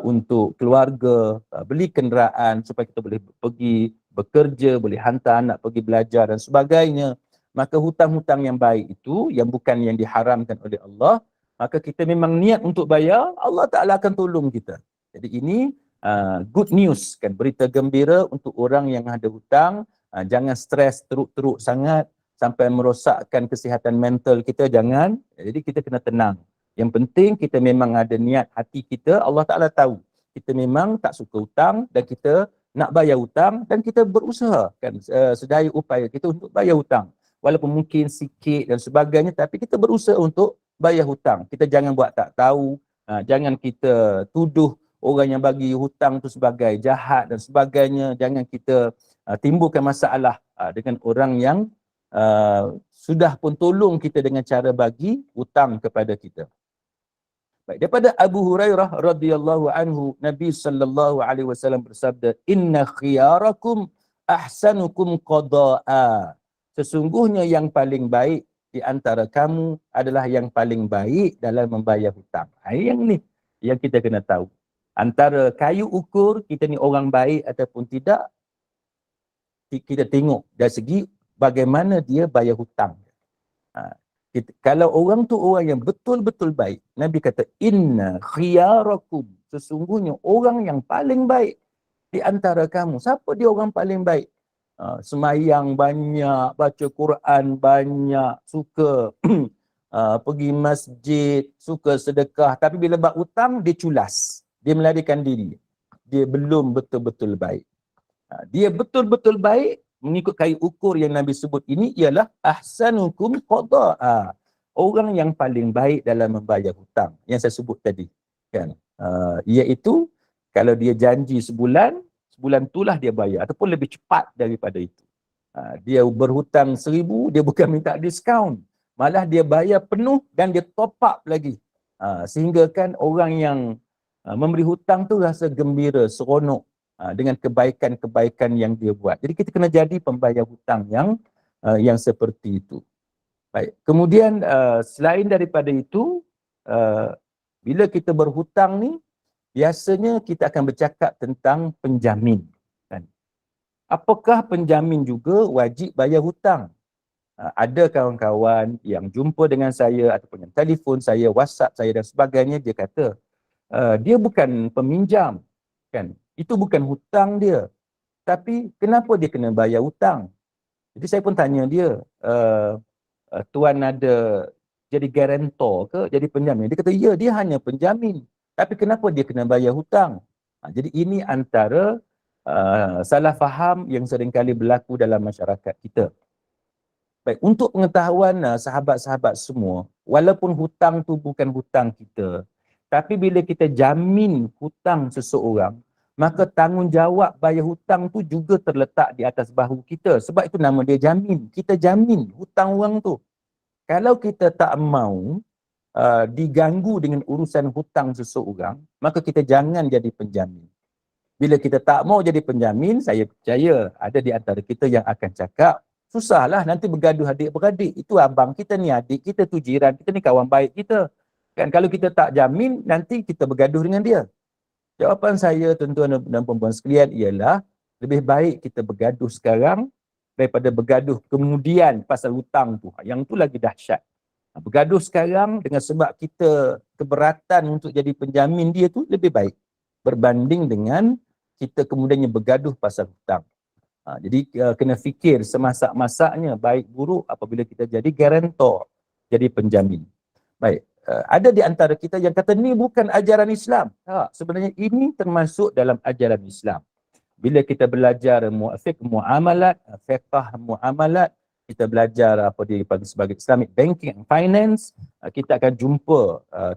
untuk keluarga, beli kenderaan supaya kita boleh pergi bekerja, boleh hantar anak pergi belajar dan sebagainya. Maka hutang-hutang yang baik itu, yang bukan yang diharamkan oleh Allah, maka kita memang niat untuk bayar, Allah Ta'ala akan tolong kita. Jadi ini good news, kan, berita gembira untuk orang yang ada hutang. Jangan stres teruk-teruk sangat sampai merosakkan kesihatan mental kita, jangan. Jadi kita kena tenang. Yang penting kita memang ada niat hati kita, Allah Ta'ala tahu kita memang tak suka hutang dan kita nak bayar hutang, dan kita berusaha, kan, sedaya upaya kita untuk bayar hutang. Walaupun mungkin sikit dan sebagainya, tapi kita berusaha untuk bayar hutang. Kita jangan buat tak tahu, jangan kita tuduh orang yang bagi hutang tu sebagai jahat dan sebagainya. Jangan kita timbulkan masalah dengan orang yang sudah pun tolong kita dengan cara bagi hutang kepada kita. Baik, daripada Abu Hurairah radhiyallahu anhu, Nabi sallallahu alaihi wasallam bersabda, "Inna khiyarakum ahsanukum qada'a." Sesungguhnya yang paling baik di antara kamu adalah yang paling baik dalam membayar hutang. Yang ni yang kita kena tahu. Antara kayu ukur kita ni orang baik ataupun tidak, kita tengok dari segi bagaimana dia bayar hutang. Kalau orang tu orang yang betul-betul baik, Nabi kata, inna khiyarakum, sesungguhnya orang yang paling baik di antara kamu. Siapa dia orang paling baik? Semayang banyak, baca Quran banyak, suka pergi masjid, suka sedekah, tapi bila bab hutang dia culas, dia melarikan diri, dia belum betul-betul baik. Dia betul-betul baik mengikut kayu ukur yang Nabi sebut ini ialah ahsanukum qada'a, orang yang paling baik dalam membayar hutang yang saya sebut tadi, kan, iaitu kalau dia janji sebulan itulah dia bayar ataupun lebih cepat daripada itu. Dia berhutang 1,000, dia bukan minta diskaun, malah dia bayar penuh dan dia top up lagi, sehingga kan orang yang memberi hutang tu rasa gembira, seronok dengan kebaikan-kebaikan yang dia buat. Jadi kita kena jadi pembayar hutang yang seperti itu. Baik. Kemudian selain daripada itu, bila kita berhutang ni, biasanya kita akan bercakap tentang penjamin, kan. Apakah penjamin juga wajib bayar hutang? Ada kawan-kawan yang jumpa dengan saya ataupun yang telefon saya, WhatsApp saya dan sebagainya, dia kata dia bukan peminjam, kan. Itu bukan hutang dia. Tapi kenapa dia kena bayar hutang? Jadi saya pun tanya dia, tuan ada jadi guarantor ke, jadi penjamin? Dia kata, ya, dia hanya penjamin. Tapi kenapa dia kena bayar hutang? Jadi ini antara salah faham yang seringkali berlaku dalam masyarakat kita. Baik, untuk pengetahuan sahabat-sahabat semua, walaupun hutang tu bukan hutang kita, tapi bila kita jamin hutang seseorang, maka tanggungjawab bayar hutang tu juga terletak di atas bahu kita. Sebab itu nama dia jamin. Kita jamin hutang orang tu. Kalau kita tak mau diganggu dengan urusan hutang seseorang, maka kita jangan jadi penjamin. Bila kita tak mau jadi penjamin, saya percaya ada di antara kita yang akan cakap, susahlah nanti bergaduh adik-beradik. Itu abang kita ni, adik kita tu, jiran kita ni, kawan baik kita. Kan kalau kita tak jamin, nanti kita bergaduh dengan dia. Jawapan saya, tuan-tuan dan puan-puan sekalian, ialah lebih baik kita bergaduh sekarang daripada bergaduh kemudian pasal hutang tu. Yang tu lagi dahsyat. Bergaduh sekarang dengan sebab kita keberatan untuk jadi penjamin dia tu lebih baik berbanding dengan kita kemudiannya bergaduh pasal hutang. Jadi kena fikir semasak-masaknya, baik buruk apabila kita jadi guarantor, jadi penjamin. Baik. Ada di antara kita yang kata ni bukan ajaran Islam. Sebenarnya ini termasuk dalam ajaran Islam. Bila kita belajar fiqh muamalat, fiqh muamalat, kita belajar apa dipanggil sebagai Islamic Banking and Finance, kita akan jumpa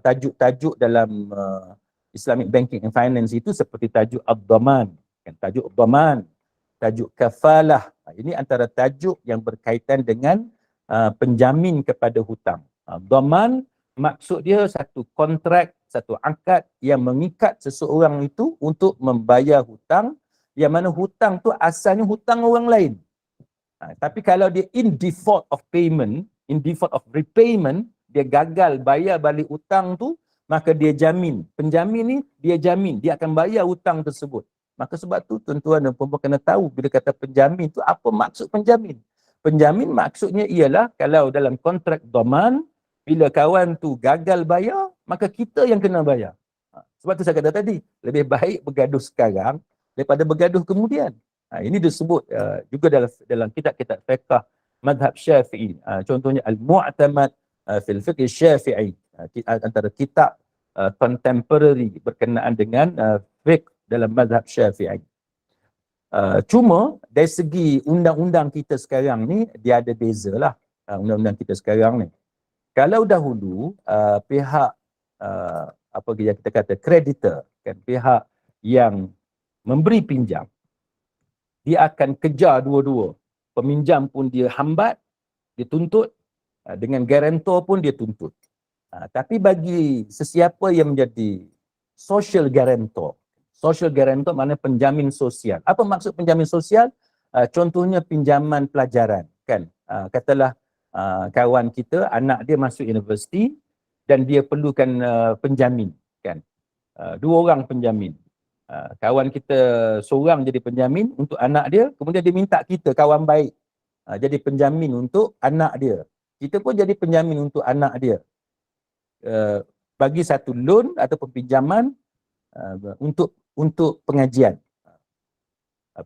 tajuk-tajuk dalam Islamic Banking and Finance itu seperti tajuk Ad-Daman, kan? Tajuk Ad-Daman, tajuk Kafalah. Ini antara tajuk yang berkaitan dengan penjamin kepada hutang. Daman maksud dia satu kontrak, satu akad yang mengikat seseorang itu untuk membayar hutang, yang mana hutang tu asalnya hutang orang lain. Tapi kalau dia in default of payment, in default of repayment, dia gagal bayar balik hutang tu, maka dia jamin. Penjamin ni dia jamin, dia akan bayar hutang tersebut. Maka sebab tu tuan-tuan dan puan-puan kena tahu bila kata penjamin tu, apa maksud penjamin? Penjamin maksudnya ialah kalau dalam kontrak doman, bila kawan tu gagal bayar, maka kita yang kena bayar. Sebab tu saya kata tadi, lebih baik bergaduh sekarang daripada bergaduh kemudian. Ini disebut juga dalam kitab-kitab fiqh mazhab Syafi'i. Contohnya Al-Mu'tamad fil Fiqh Syafi'i, antara kitab contemporary berkenaan dengan fiqh dalam mazhab Syafi'i. Cuma dari segi undang-undang kita sekarang ni, dia ada beza lah undang-undang kita sekarang ni. Kalau dahulu pihak apa yang kita kata creditor, kan, pihak yang memberi pinjam, dia akan kejar dua-dua. Peminjam pun dia hambat, dia tuntut, dengan guarantor pun dia tuntut. Tapi bagi sesiapa yang menjadi social guarantor maknanya penjamin sosial. Apa maksud penjamin sosial? Contohnya pinjaman pelajaran, kan. Katalah kawan kita, anak dia masuk universiti dan dia perlukan penjamin, kan. Dua orang penjamin. Kawan kita seorang jadi penjamin untuk anak dia, kemudian dia minta kita, kawan baik, jadi penjamin untuk anak dia. Kita pun jadi penjamin untuk anak dia. Bagi satu loan ataupun pinjaman untuk pengajian,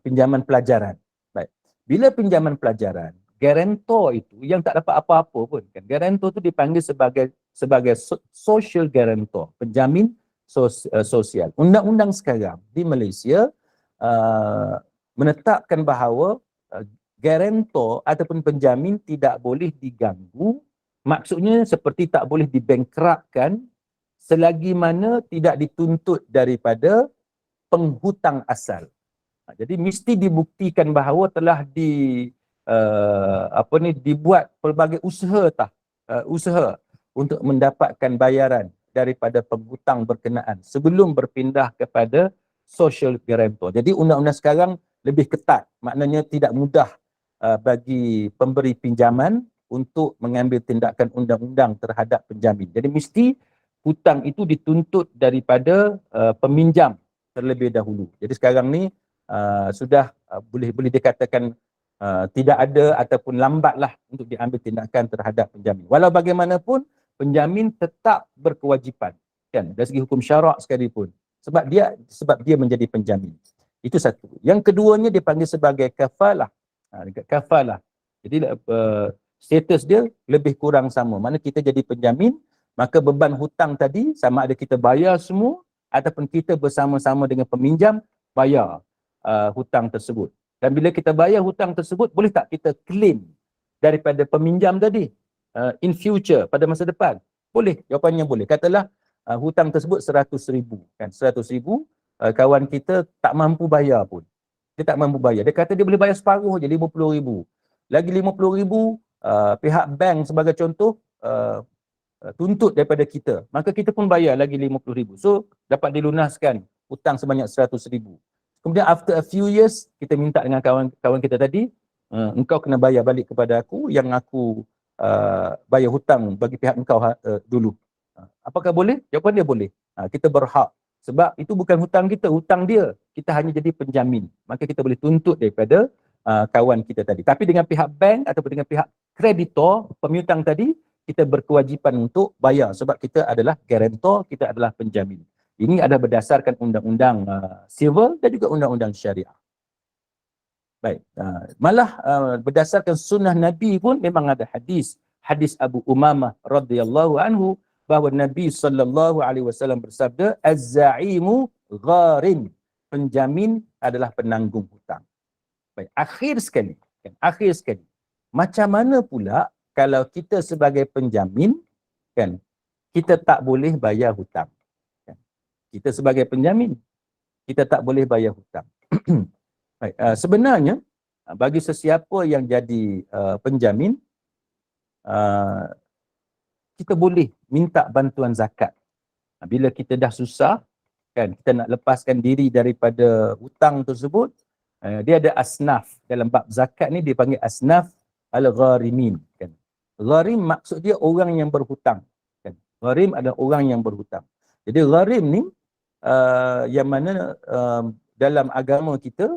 pinjaman pelajaran. Baik. Bila pinjaman pelajaran, guarantor itu yang tak dapat apa-apa pun, kan. Guarantor itu dipanggil sebagai social guarantor, penjamin sosial. Undang-undang sekarang di Malaysia menetapkan bahawa guarantor ataupun penjamin tidak boleh diganggu. Maksudnya seperti tak boleh dibankruptkan selagi mana tidak dituntut daripada penghutang asal. Jadi mesti dibuktikan bahawa telah dibuat pelbagai usaha untuk mendapatkan bayaran daripada penghutang berkenaan sebelum berpindah kepada social guarantor. Jadi undang-undang sekarang lebih ketat, maknanya tidak mudah bagi pemberi pinjaman untuk mengambil tindakan undang-undang terhadap penjamin. Jadi mesti hutang itu dituntut daripada peminjam terlebih dahulu. Jadi sekarang ni sudah boleh dikatakan tidak ada ataupun lambatlah untuk diambil tindakan terhadap penjamin. Walau bagaimanapun penjamin tetap berkewajipan, kan, dari segi hukum syarak sekalipun, sebab dia menjadi penjamin. Itu satu. Yang keduanya dipanggil sebagai kafalah. Kafalah. Jadi status dia lebih kurang sama. Mana kita jadi penjamin, maka beban hutang tadi sama ada kita bayar semua ataupun kita bersama-sama dengan peminjam bayar hutang tersebut. Dan bila kita bayar hutang tersebut, boleh tak kita claim daripada peminjam tadi in future, pada masa depan? Boleh, jawapannya boleh. Katalah hutang tersebut 100,000, kan, 100,000, kawan kita tak mampu bayar pun. Dia tak mampu bayar. Dia kata dia boleh bayar separuh je, 50,000. Lagi 50,000 pihak bank sebagai contoh tuntut daripada kita. Maka kita pun bayar lagi 50,000. So dapat dilunaskan hutang sebanyak 100,000. Kemudian after a few years, kita minta dengan kawan kita tadi, engkau kena bayar balik kepada aku yang aku bayar hutang bagi pihak engkau dulu. Apakah boleh? Jawapan dia boleh. Kita berhak. Sebab itu bukan hutang kita, hutang dia. Kita hanya jadi penjamin. Maka kita boleh tuntut daripada kawan kita tadi. Tapi dengan pihak bank ataupun dengan pihak kreditor, pemiutang tadi, kita berkewajipan untuk bayar. Sebab kita adalah guarantor, kita adalah penjamin. Ini adalah berdasarkan undang-undang civil dan juga undang-undang syariah. Baik, malah berdasarkan sunnah Nabi pun memang ada hadis Abu Umamah radhiyallahu anhu bahawa Nabi sallallahu alaihi wasallam bersabda, az-za'imu gharim penjamin adalah penanggung hutang. Baik, akhir sekali, kan, akhir sekali. Macam mana pula kalau kita sebagai penjamin, kan, kita tak boleh bayar hutang. Kan? Kita sebagai penjamin, kita tak boleh bayar hutang. Baik, sebenarnya bagi sesiapa yang jadi penjamin, kita boleh minta bantuan zakat. Bila kita dah susah, kan, kita nak lepaskan diri daripada hutang tersebut, dia ada asnaf. Dalam bab zakat ni dia panggil asnaf al-gharimin. Kan. Gharim maksud dia orang yang berhutang. Kan. Gharim adalah orang yang berhutang. Jadi gharim ni yang mana dalam agama kita,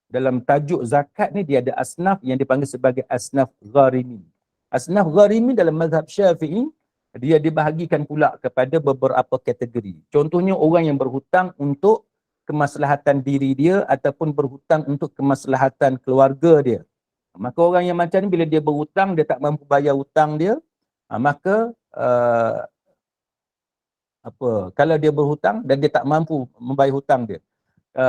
dalam tajuk zakat ni dia ada asnaf yang dipanggil sebagai asnaf gharimin. Asnaf gharimin dalam mazhab Syafi'i, dia dibahagikan pula kepada beberapa kategori. Contohnya orang yang berhutang untuk kemaslahatan diri dia ataupun berhutang untuk kemaslahatan keluarga dia. Maka orang yang macam ni bila dia berhutang, dia tak mampu bayar hutang dia, maka kalau dia berhutang dan dia tak mampu membayar hutang dia,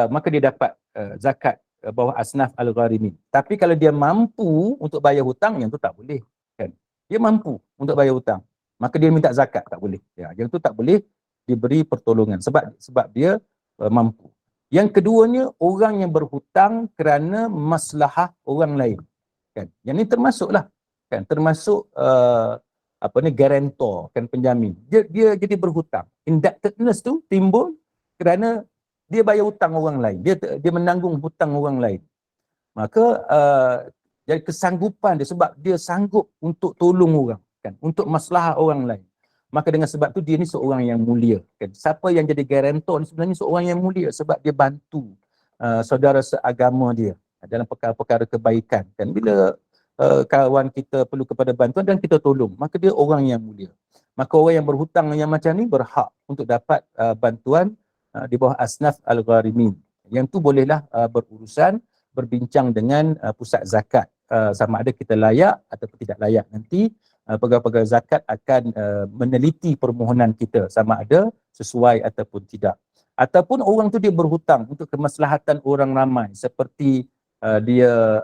maka dia dapat zakat bawah asnaf al-gharimin. Tapi kalau dia mampu untuk bayar hutang, yang tu tak boleh. Kan? Dia mampu untuk bayar hutang, maka dia minta zakat, tak boleh. Ya, yang tu tak boleh diberi pertolongan sebab dia mampu. Yang keduanya, orang yang berhutang kerana maslahah orang lain. Kan? Yang ni termasuklah, kan, termasuk guarantor, kan, penjamin. Dia jadi berhutang. Indebtedness tu timbul kerana dia bayar hutang orang lain. Dia menanggung hutang orang lain. Maka jadi kesanggupan dia sebab dia sanggup untuk tolong orang, kan, untuk maslahah orang lain. Maka dengan sebab tu dia ni seorang yang mulia. Kan. Siapa yang jadi guarantor ni sebenarnya seorang yang mulia sebab dia bantu saudara seagama dia dalam perkara-perkara kebaikan. Kan. Bila kawan kita perlu kepada bantuan dan kita tolong, maka dia orang yang mulia. Maka orang yang berhutang yang macam ni berhak untuk dapat bantuan di bawah asnaf al-gharimin. Yang tu bolehlah berurusan, berbincang dengan pusat zakat, sama ada kita layak ataupun tidak layak. Nanti pegawai-pegawai zakat akan meneliti permohonan kita sama ada sesuai ataupun tidak. Ataupun orang tu dia berhutang untuk kemaslahatan orang ramai, seperti dia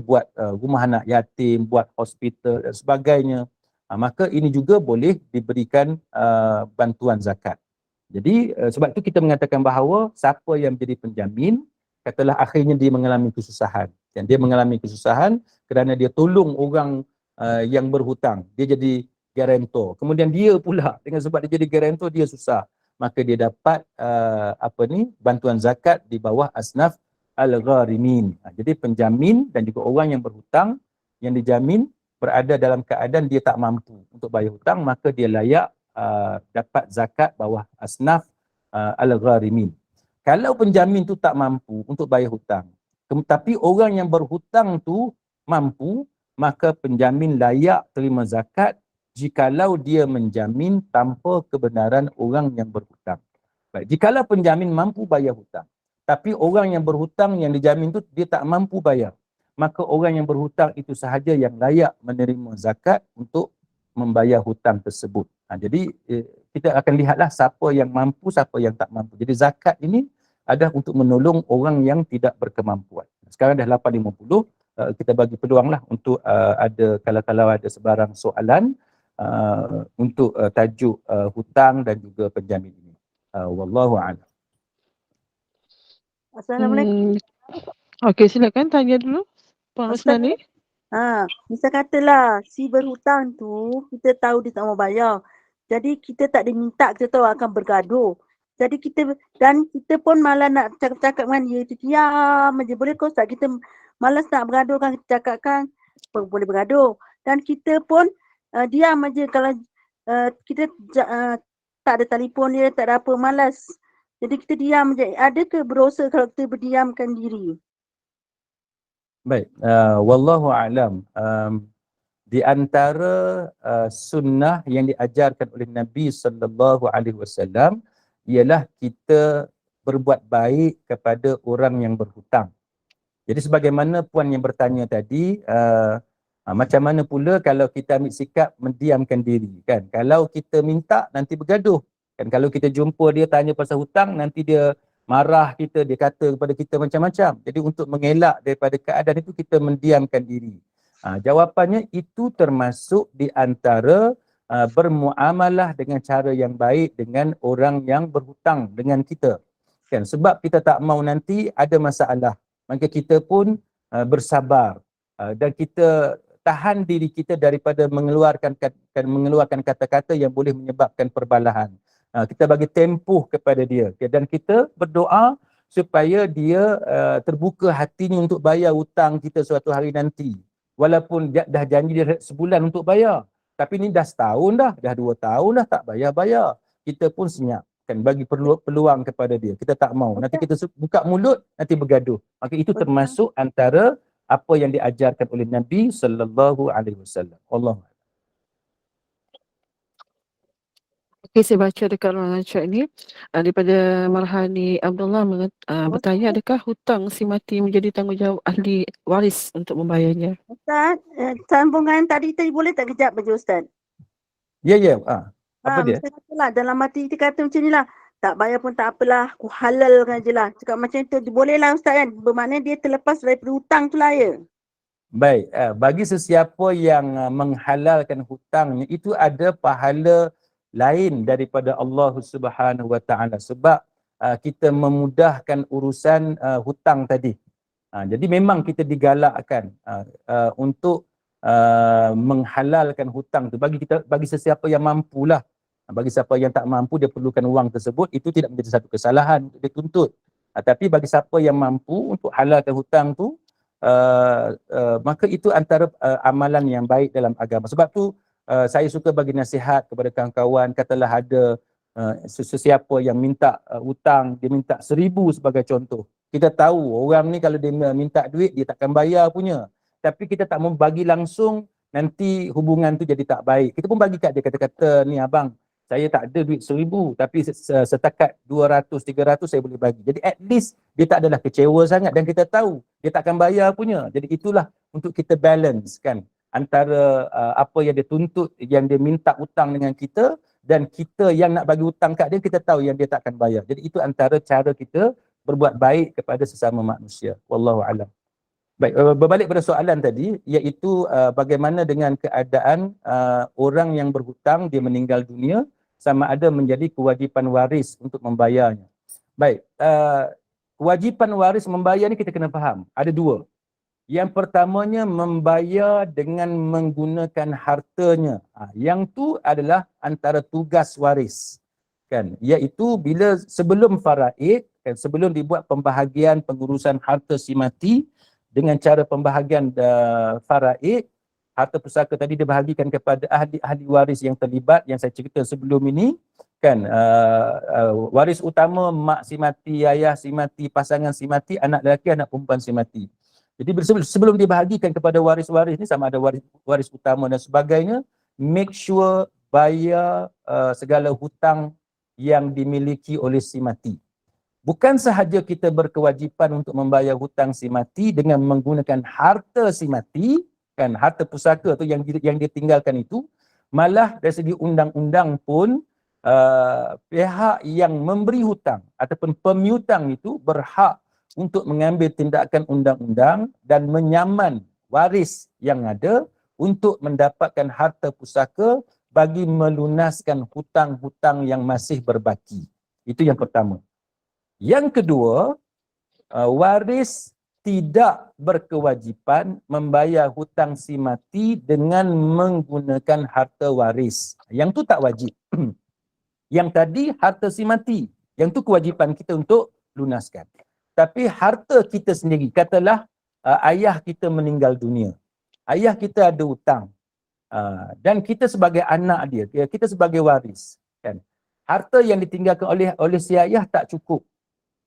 buat rumah anak yatim, buat hospital dan sebagainya. Maka ini juga boleh diberikan bantuan zakat. Jadi sebab itu kita mengatakan bahawa siapa yang menjadi penjamin, katalah akhirnya dia mengalami kesusahan. Dan dia mengalami kesusahan kerana dia tolong orang yang berhutang. Dia jadi guarantor. Kemudian dia pula dengan sebab dia jadi guarantor dia susah. Maka dia dapat bantuan zakat di bawah asnaf al-gharimin. Jadi penjamin dan juga orang yang berhutang yang dijamin berada dalam keadaan dia tak mampu untuk bayar hutang, maka dia layak dapat zakat bawah asnaf al-gharimin. Kalau penjamin tu tak mampu untuk bayar hutang, tapi orang yang berhutang tu mampu, maka penjamin layak terima zakat jikalau dia menjamin tanpa kebenaran orang yang berhutang. Baik, jikalau penjamin mampu bayar hutang, tapi orang yang berhutang yang dijamin tu dia tak mampu bayar, maka orang yang berhutang itu sahaja yang layak menerima zakat untuk membayar hutang tersebut. Jadi kita akan lihatlah siapa yang mampu, siapa yang tak mampu. Jadi zakat ini adalah untuk menolong orang yang tidak berkemampuan. Sekarang dah 8.50, kita bagi peluanglah untuk kalau ada sebarang soalan untuk tajuk hutang dan juga penjamin ini. Wallahu a'lam. Assalamualaikum. Okey, silakan tanya dulu Puan Rosnani. Misal katalah si berhutang tu kita tahu dia tak mau bayar. Jadi kita tak diminta, kita tahu akan bergaduh. Jadi kita pun malas nak cakap dengan dia, dia diam aja. Boleh kau tak kita malas nak bergaduh kan, kita cakapkan boleh bergaduh. Dan kita pun diam aja kalau kita tak ada telefon dia, tak ada apa, malas. Jadi kita diam aja. Ada ke berosa kalau kita berdiamkan diri? Baik, wallahu a'lam. Di antara sunnah yang diajarkan oleh Nabi sallallahu alaihi wasallam ialah kita berbuat baik kepada orang yang berhutang. Jadi sebagaimana puan yang bertanya tadi, macam mana pula kalau kita ambil sikap mendiamkan diri, kan? Kalau kita minta nanti bergaduh. Kan kalau kita jumpa dia tanya pasal hutang, nanti dia marah kita, dia kata kepada kita macam-macam. Jadi untuk mengelak daripada keadaan itu, kita mendiamkan diri. Jawapannya itu termasuk di antara bermuamalah dengan cara yang baik dengan orang yang berhutang dengan kita. Kan sebab kita tak mau nanti ada masalah, maka kita pun bersabar dan kita tahan diri kita daripada mengeluarkan kata-kata yang boleh menyebabkan perbalahan. Kita bagi tempoh kepada dia dan kita berdoa supaya dia terbuka hatinya untuk bayar hutang kita suatu hari nanti. Walaupun dah janji dia sebulan untuk bayar, tapi ni dah setahun dah 2 tahun dah tak bayar-bayar. Kita pun senyap, kan, bagi peluang kepada dia. Kita tak mau. Nanti kita buka mulut, nanti bergaduh. Maka itu termasuk antara apa yang diajarkan oleh Nabi sallallahu alaihi wasallam. Allah. Okey, saya baca dekat ruangan chat ni daripada Marhani Abdullah bertanya, adakah hutang si mati menjadi tanggungjawab ahli waris untuk membayarnya? Ustaz, sambungan tadi boleh tak kejap saja Ustaz? Ya. Apa dia? Mesti katalah dalam hati kita kata macam ni lah. Tak bayar pun tak apalah, aku halalkan je lah. Cakap macam tu, boleh lah Ustaz kan? Bermakna dia terlepas daripada hutang tu lah ya? Baik, bagi sesiapa yang menghalalkan hutangnya, itu ada pahala lain daripada Allah Subhanahu Wa Taala sebab kita memudahkan urusan hutang tadi. Jadi memang kita digalakkan untuk menghalalkan hutang tu bagi sesiapa yang mampulah. Bagi siapa yang tak mampu, dia perlukan wang tersebut, itu tidak menjadi satu kesalahan untuk dituntut. Tapi bagi siapa yang mampu untuk halalkan hutang tu, maka itu antara amalan yang baik dalam agama. Sebab tu saya suka bagi nasihat kepada kawan-kawan, katalah ada sesiapa yang minta hutang, dia minta 1,000 sebagai contoh. Kita tahu orang ni kalau dia minta duit, dia takkan bayar punya. Tapi kita tak mau bagi langsung, nanti hubungan tu jadi tak baik. Kita pun bagi kat dia kata-kata, ni abang, saya tak ada duit 1,000 tapi setakat 200, 300 saya boleh bagi. Jadi at least dia tak adalah kecewa sangat dan kita tahu dia takkan bayar punya. Jadi itulah untuk kita balance kan antara apa yang dia tuntut, yang dia minta hutang dengan kita, dan kita yang nak bagi hutang kat dia, kita tahu yang dia takkan bayar. Jadi itu antara cara kita berbuat baik kepada sesama manusia. Wallahu a'lam. Baik, berbalik pada soalan tadi, iaitu bagaimana dengan keadaan orang yang berhutang, dia meninggal dunia, sama ada menjadi kewajipan waris untuk membayarnya. Baik, kewajipan waris membayar ni kita kena faham. Ada dua. Yang pertamanya membayar dengan menggunakan hartanya. Yang tu adalah antara tugas waris. Kan, iaitu bila sebelum faraid, kan, sebelum dibuat pembahagian pengurusan harta si mati dengan cara pembahagian faraid, harta pusaka tadi dibahagikan kepada ahli waris yang terlibat yang saya cerita sebelum ini, kan, waris utama mak si mati, ayah si mati, pasangan si mati, anak lelaki, anak perempuan si mati. Jadi sebelum dibahagikan kepada waris-waris ni, sama ada waris utama dan sebagainya, make sure bayar segala hutang yang dimiliki oleh si mati. Bukan sahaja kita berkewajipan untuk membayar hutang si mati dengan menggunakan harta si mati, kan, harta pusaka tu yang dia tinggalkan itu, malah dari segi undang-undang pun pihak yang memberi hutang ataupun pemiutang itu berhak untuk mengambil tindakan undang-undang dan menyaman waris yang ada untuk mendapatkan harta pusaka bagi melunaskan hutang-hutang yang masih berbaki. Itu yang pertama. Yang kedua, waris tidak berkewajipan membayar hutang si mati dengan menggunakan harta waris. Yang tu tak wajib. Yang tadi harta si mati. Yang tu kewajipan kita untuk lunaskan. Tapi harta kita sendiri, katalah ayah kita meninggal dunia. Ayah kita ada hutang. Dan kita sebagai anak dia, kita sebagai waris, kan, harta yang ditinggalkan oleh si ayah tak cukup.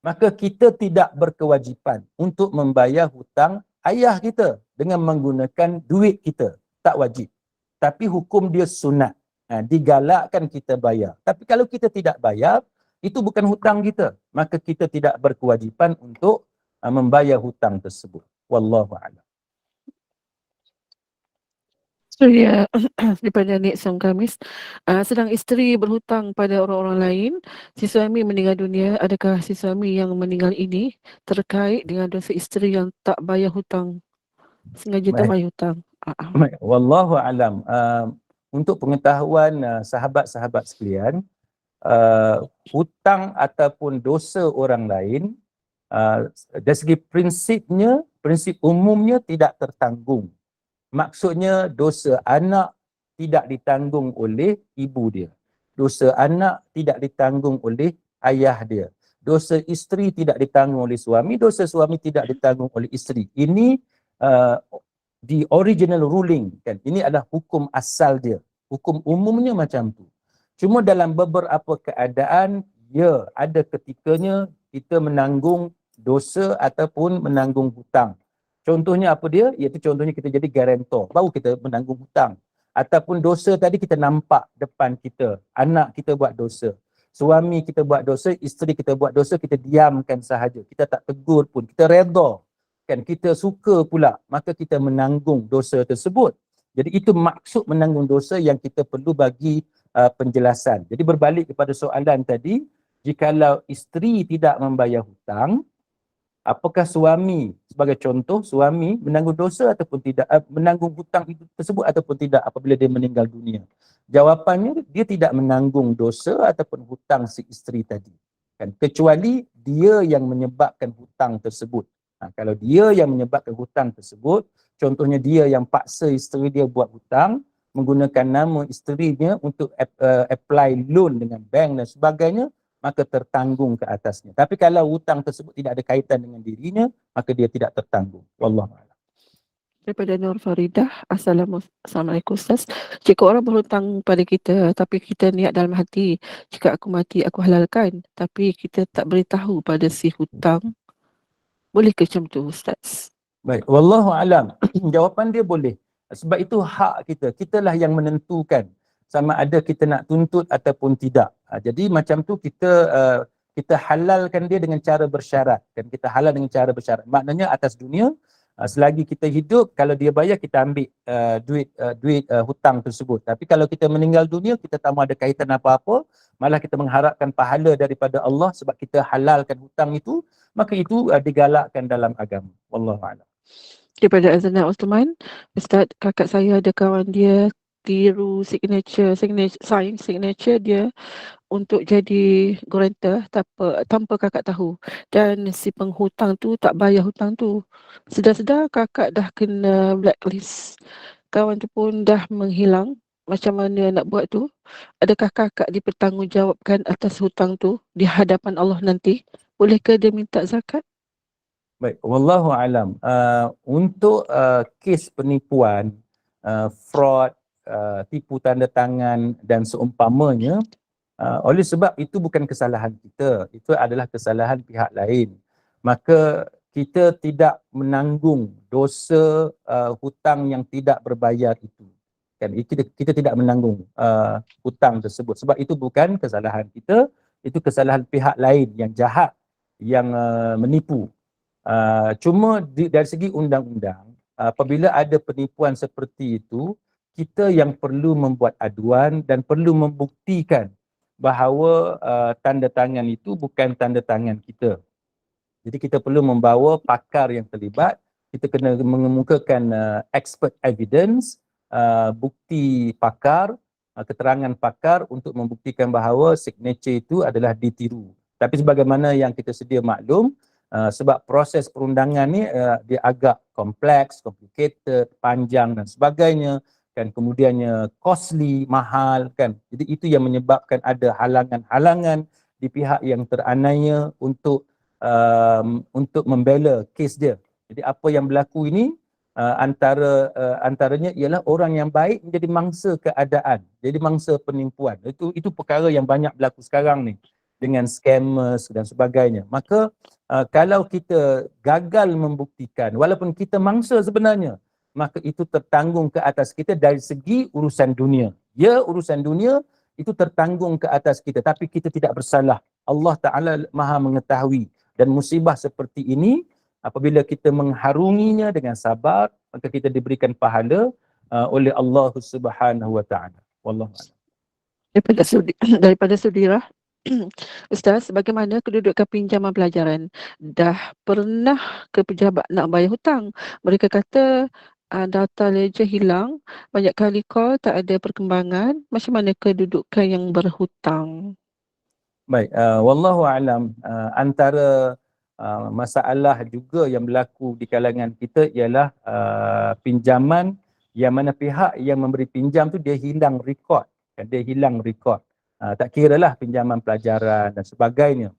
Maka kita tidak berkewajipan untuk membayar hutang ayah kita dengan menggunakan duit kita. Tak wajib. Tapi hukum dia sunat. Digalakkan kita bayar. Tapi kalau kita tidak bayar, itu bukan hutang kita. Maka kita tidak berkewajipan untuk membayar hutang tersebut. Wallahu a'lam. Ya, daripada Nik Sam Kamis, sedang isteri berhutang pada orang-orang lain, si suami meninggal dunia, adakah si suami yang meninggal ini terkait dengan dosa isteri yang tak bayar hutang, sengaja tak Baik, bayar hutang? baik. Wallahu alam. Untuk pengetahuan sahabat-sahabat sekalian, hutang ataupun dosa orang lain, dari segi prinsipnya, prinsip umumnya tidak tertanggung. Maksudnya dosa anak tidak ditanggung oleh ibu dia. Dosa anak tidak ditanggung oleh ayah dia. Dosa isteri tidak ditanggung oleh suami. Dosa suami tidak ditanggung oleh isteri. Ini uh, the original ruling kan. Ini adalah hukum asal dia. Hukum umumnya macam tu. Cuma dalam beberapa keadaan, ya ada ketikanya kita menanggung dosa ataupun menanggung hutang. Contohnya apa dia? Iaitu contohnya kita jadi guarantor, baru kita menanggung hutang. Ataupun dosa tadi kita nampak depan kita, anak kita buat dosa, suami kita buat dosa, isteri kita buat dosa, kita diamkan sahaja. Kita tak tegur pun, kita redha. Kan kita suka pula, maka kita menanggung dosa tersebut. Jadi itu maksud menanggung dosa yang kita perlu bagi penjelasan. Jadi berbalik kepada soalan tadi, jikalau isteri tidak membayar hutang, apakah suami, sebagai contoh, suami menanggung dosa ataupun tidak, menanggung hutang itu tersebut ataupun tidak apabila dia meninggal dunia? Jawapannya, dia tidak menanggung dosa ataupun hutang si isteri tadi. Kan? Kecuali dia yang menyebabkan hutang tersebut. Kalau dia yang menyebabkan hutang tersebut, contohnya dia yang paksa isteri dia buat hutang, menggunakan nama isterinya untuk apply loan dengan bank dan sebagainya, maka tertanggung ke atasnya. Tapi kalau hutang tersebut tidak ada kaitan dengan dirinya, maka dia tidak tertanggung. Wallahualam. Daripada Nur Faridah, Assalamualaikum Ustaz. Jika orang berhutang pada kita, tapi kita niat dalam hati, jika aku mati, aku halalkan. Tapi kita tak beritahu pada si hutang, boleh ke macam tu Ustaz? Baik, wallahualam. Jawapan dia boleh. Sebab itu hak kita. Kitalah yang menentukan sama ada kita nak tuntut ataupun tidak. Jadi macam tu kita halalkan dia dengan cara bersyarat. Kan kita halal dengan cara bersyarat. Maknanya atas dunia, selagi kita hidup, kalau dia bayar kita ambil duit hutang tersebut. Tapi kalau kita meninggal dunia, kita tak mahu ada kaitan apa-apa, malah kita mengharapkan pahala daripada Allah sebab kita halalkan hutang itu, maka itu digalakkan dalam agama. Wallahualam. Daripada Azana Osman, Ustaz, kakak saya ada kawan dia tiru signature dia untuk jadi guarantor tanpa kakak tahu, dan si penghutang tu tak bayar hutang tu. Sedar-sedar kakak dah kena blacklist, kawan tu pun dah menghilang. Macam mana nak buat tu? Adakah kakak dipertanggungjawabkan atas hutang tu di hadapan Allah nanti? Bolehkah dia minta zakat? Baik, wallahu alam. Untuk kes penipuan, fraud, tipu tanda tangan dan seumpamanya, oleh sebab itu bukan kesalahan kita, itu adalah kesalahan pihak lain. Maka kita tidak menanggung dosa hutang yang tidak berbayar itu. Kan kita tidak menanggung hutang tersebut sebab itu bukan kesalahan kita, itu kesalahan pihak lain yang jahat, yang menipu. Cuma dari segi undang-undang, apabila ada penipuan seperti itu, kita yang perlu membuat aduan dan perlu membuktikan bahawa tanda tangan itu bukan tanda tangan kita. Jadi kita perlu membawa pakar yang terlibat, kita kena mengemukakan expert evidence, bukti pakar, keterangan pakar untuk membuktikan bahawa signature itu adalah ditiru. Tapi sebagaimana yang kita sedia maklum, sebab proses perundangan ni dia agak kompleks, complicated, panjang dan sebagainya, kan, kemudiannya costly, mahal, kan. Jadi itu yang menyebabkan ada halangan-halangan di pihak yang teraniaya untuk membela kes dia. Jadi apa yang berlaku ini antaranya ialah orang yang baik menjadi mangsa keadaan, jadi mangsa penipuan. Itu perkara yang banyak berlaku sekarang ni dengan scammers dan sebagainya. Maka kalau kita gagal membuktikan, walaupun kita mangsa sebenarnya, maka itu tertanggung ke atas kita dari segi urusan dunia. Ya, urusan dunia itu tertanggung ke atas kita, tapi kita tidak bersalah. Allah Ta'ala maha mengetahui. Dan musibah seperti ini, apabila kita mengharunginya dengan sabar, maka kita diberikan pahala. oleh Allah Subhanahu wa taala. Wallahu a'lam. Daripada Sudirah, Ustaz, bagaimana kedudukan pinjaman pelajaran? Dah pernah ke pejabat nak bayar hutang. Mereka kata data ledger hilang, banyak kali call, tak ada perkembangan. Macam mana kedudukan yang berhutang? Baik, wallahu a'lam, antara masalah juga yang berlaku di kalangan kita ialah pinjaman yang mana pihak yang memberi pinjam tu dia hilang rekod, dia hilang rekod. Tak kiralah pinjaman pelajaran dan sebagainya.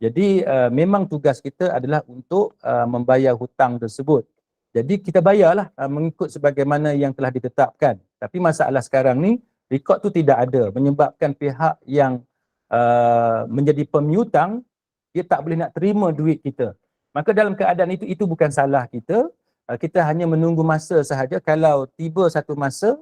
Jadi memang tugas kita adalah untuk membayar hutang tersebut. Jadi kita bayarlah mengikut sebagaimana yang telah ditetapkan. Tapi masalah sekarang ni rekod tu tidak ada, menyebabkan pihak yang menjadi pemiutang dia tak boleh nak terima duit kita. Maka dalam keadaan itu bukan salah kita. Kita hanya menunggu masa sahaja. Kalau tiba satu masa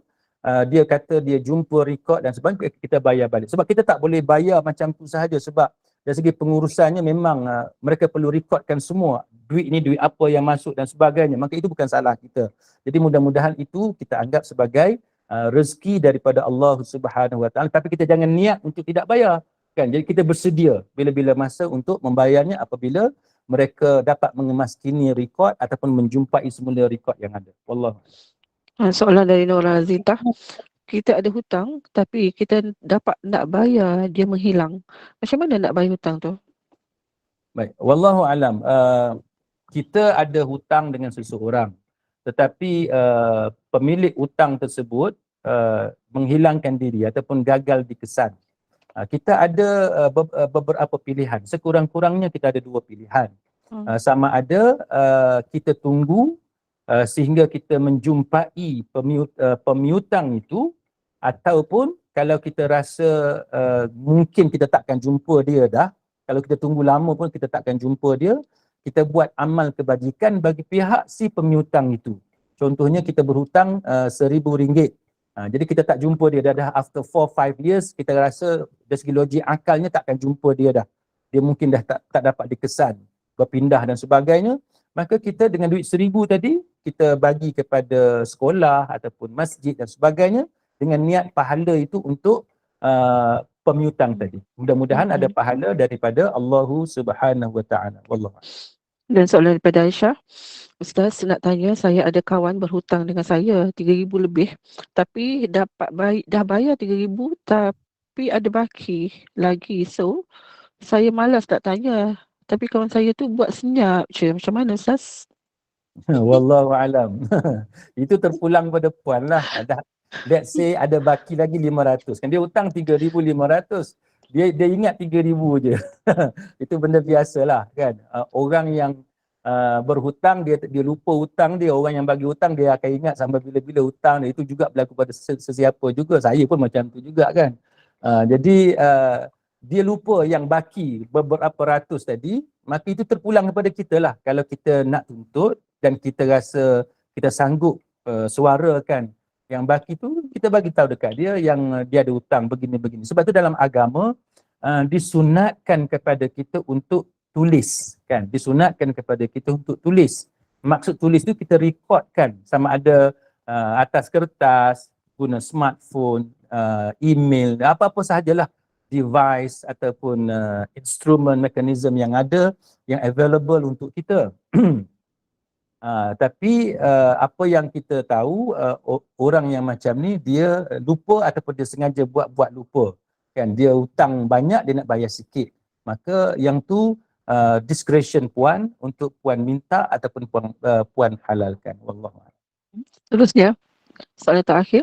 dia kata dia jumpa rekod dan sebagainya, kita bayar balik. Sebab kita tak boleh bayar macam tu sahaja, sebab dari segi pengurusannya memang mereka perlu rekodkan semua duit ni duit apa yang masuk dan sebagainya. Maka itu bukan salah kita. Jadi mudah-mudahan itu kita anggap sebagai rezeki daripada Allah Subhanahu wa taala, tapi kita jangan niat untuk tidak bayar kan. Jadi kita bersedia bila-bila masa untuk membayarnya apabila mereka dapat mengemaskini rekod ataupun menjumpai semula rekod yang ada. Wallahu. Soalan dari Nora Zita. Kita ada hutang tapi kita dapat nak bayar, dia menghilang. Macam mana nak bayar hutang tu? Baik, wallahu alam. Kita ada hutang dengan seseorang, tetapi pemilik hutang tersebut menghilangkan diri ataupun gagal dikesan. Kita ada beberapa pilihan. Sekurang-kurangnya kita ada dua pilihan. Sama ada kita tunggu sehingga kita menjumpai pemiutang itu, ataupun kalau kita rasa mungkin kita takkan jumpa dia dah, kalau kita tunggu lama pun kita takkan jumpa dia, kita buat amal kebajikan bagi pihak si pemiutang itu. Contohnya kita berhutang RM1,000. Jadi kita tak jumpa dia dah after 4-5 years, kita rasa dari segi logik akalnya takkan jumpa dia dah. Dia mungkin dah tak dapat dikesan, berpindah dan sebagainya. Maka kita dengan duit RM1,000 tadi, kita bagi kepada sekolah ataupun masjid dan sebagainya dengan niat pahala itu untuk pemiutang tadi. Mudah-mudahan ada pahala daripada Allah Subhanahu wa taala. Wallahu. Dan soalan daripada Aisyah. Ustaz, nak tanya, saya ada kawan berhutang dengan saya RM3,000 lebih, tapi dah bayar RM3,000 tapi ada baki lagi. So, saya malas tak tanya. Tapi kawan saya tu buat senyap je. Macam mana, Ustaz? Wallahu alam. Itu terpulang pada puan lah. Let's say ada baki lagi 500. Kan dia hutang 3,500. Dia ingat 3,000 je. Itu benda biasalah kan. Orang yang berhutang dia lupa hutang dia. Orang yang bagi hutang dia akan ingat sampai bila-bila hutang dia. Itu juga berlaku pada sesiapa juga. Saya pun macam tu juga kan. Jadi dia lupa yang baki beberapa ratus tadi, maka itu terpulang kepada kita lah. Kalau kita nak tuntut dan kita rasa kita sanggup suarakan yang baki tu, kita bagi tahu dekat dia yang dia ada hutang begini-begini. Sebab tu dalam agama disunatkan kepada kita untuk tulis kan. Disunatkan kepada kita untuk tulis. Maksud tulis tu kita rekodkan sama ada atas kertas, guna smartphone, email, apa-apa sahajalah device ataupun instrument, mekanisme yang ada, yang available untuk kita. Tapi apa yang kita tahu, orang yang macam ni dia lupa ataupun dia sengaja buat lupa kan. Dia hutang banyak, dia nak bayar sikit, maka yang tu discretion puan untuk puan minta ataupun puan halalkan. Wallahu a'lam. Terusnya, soalan terakhir.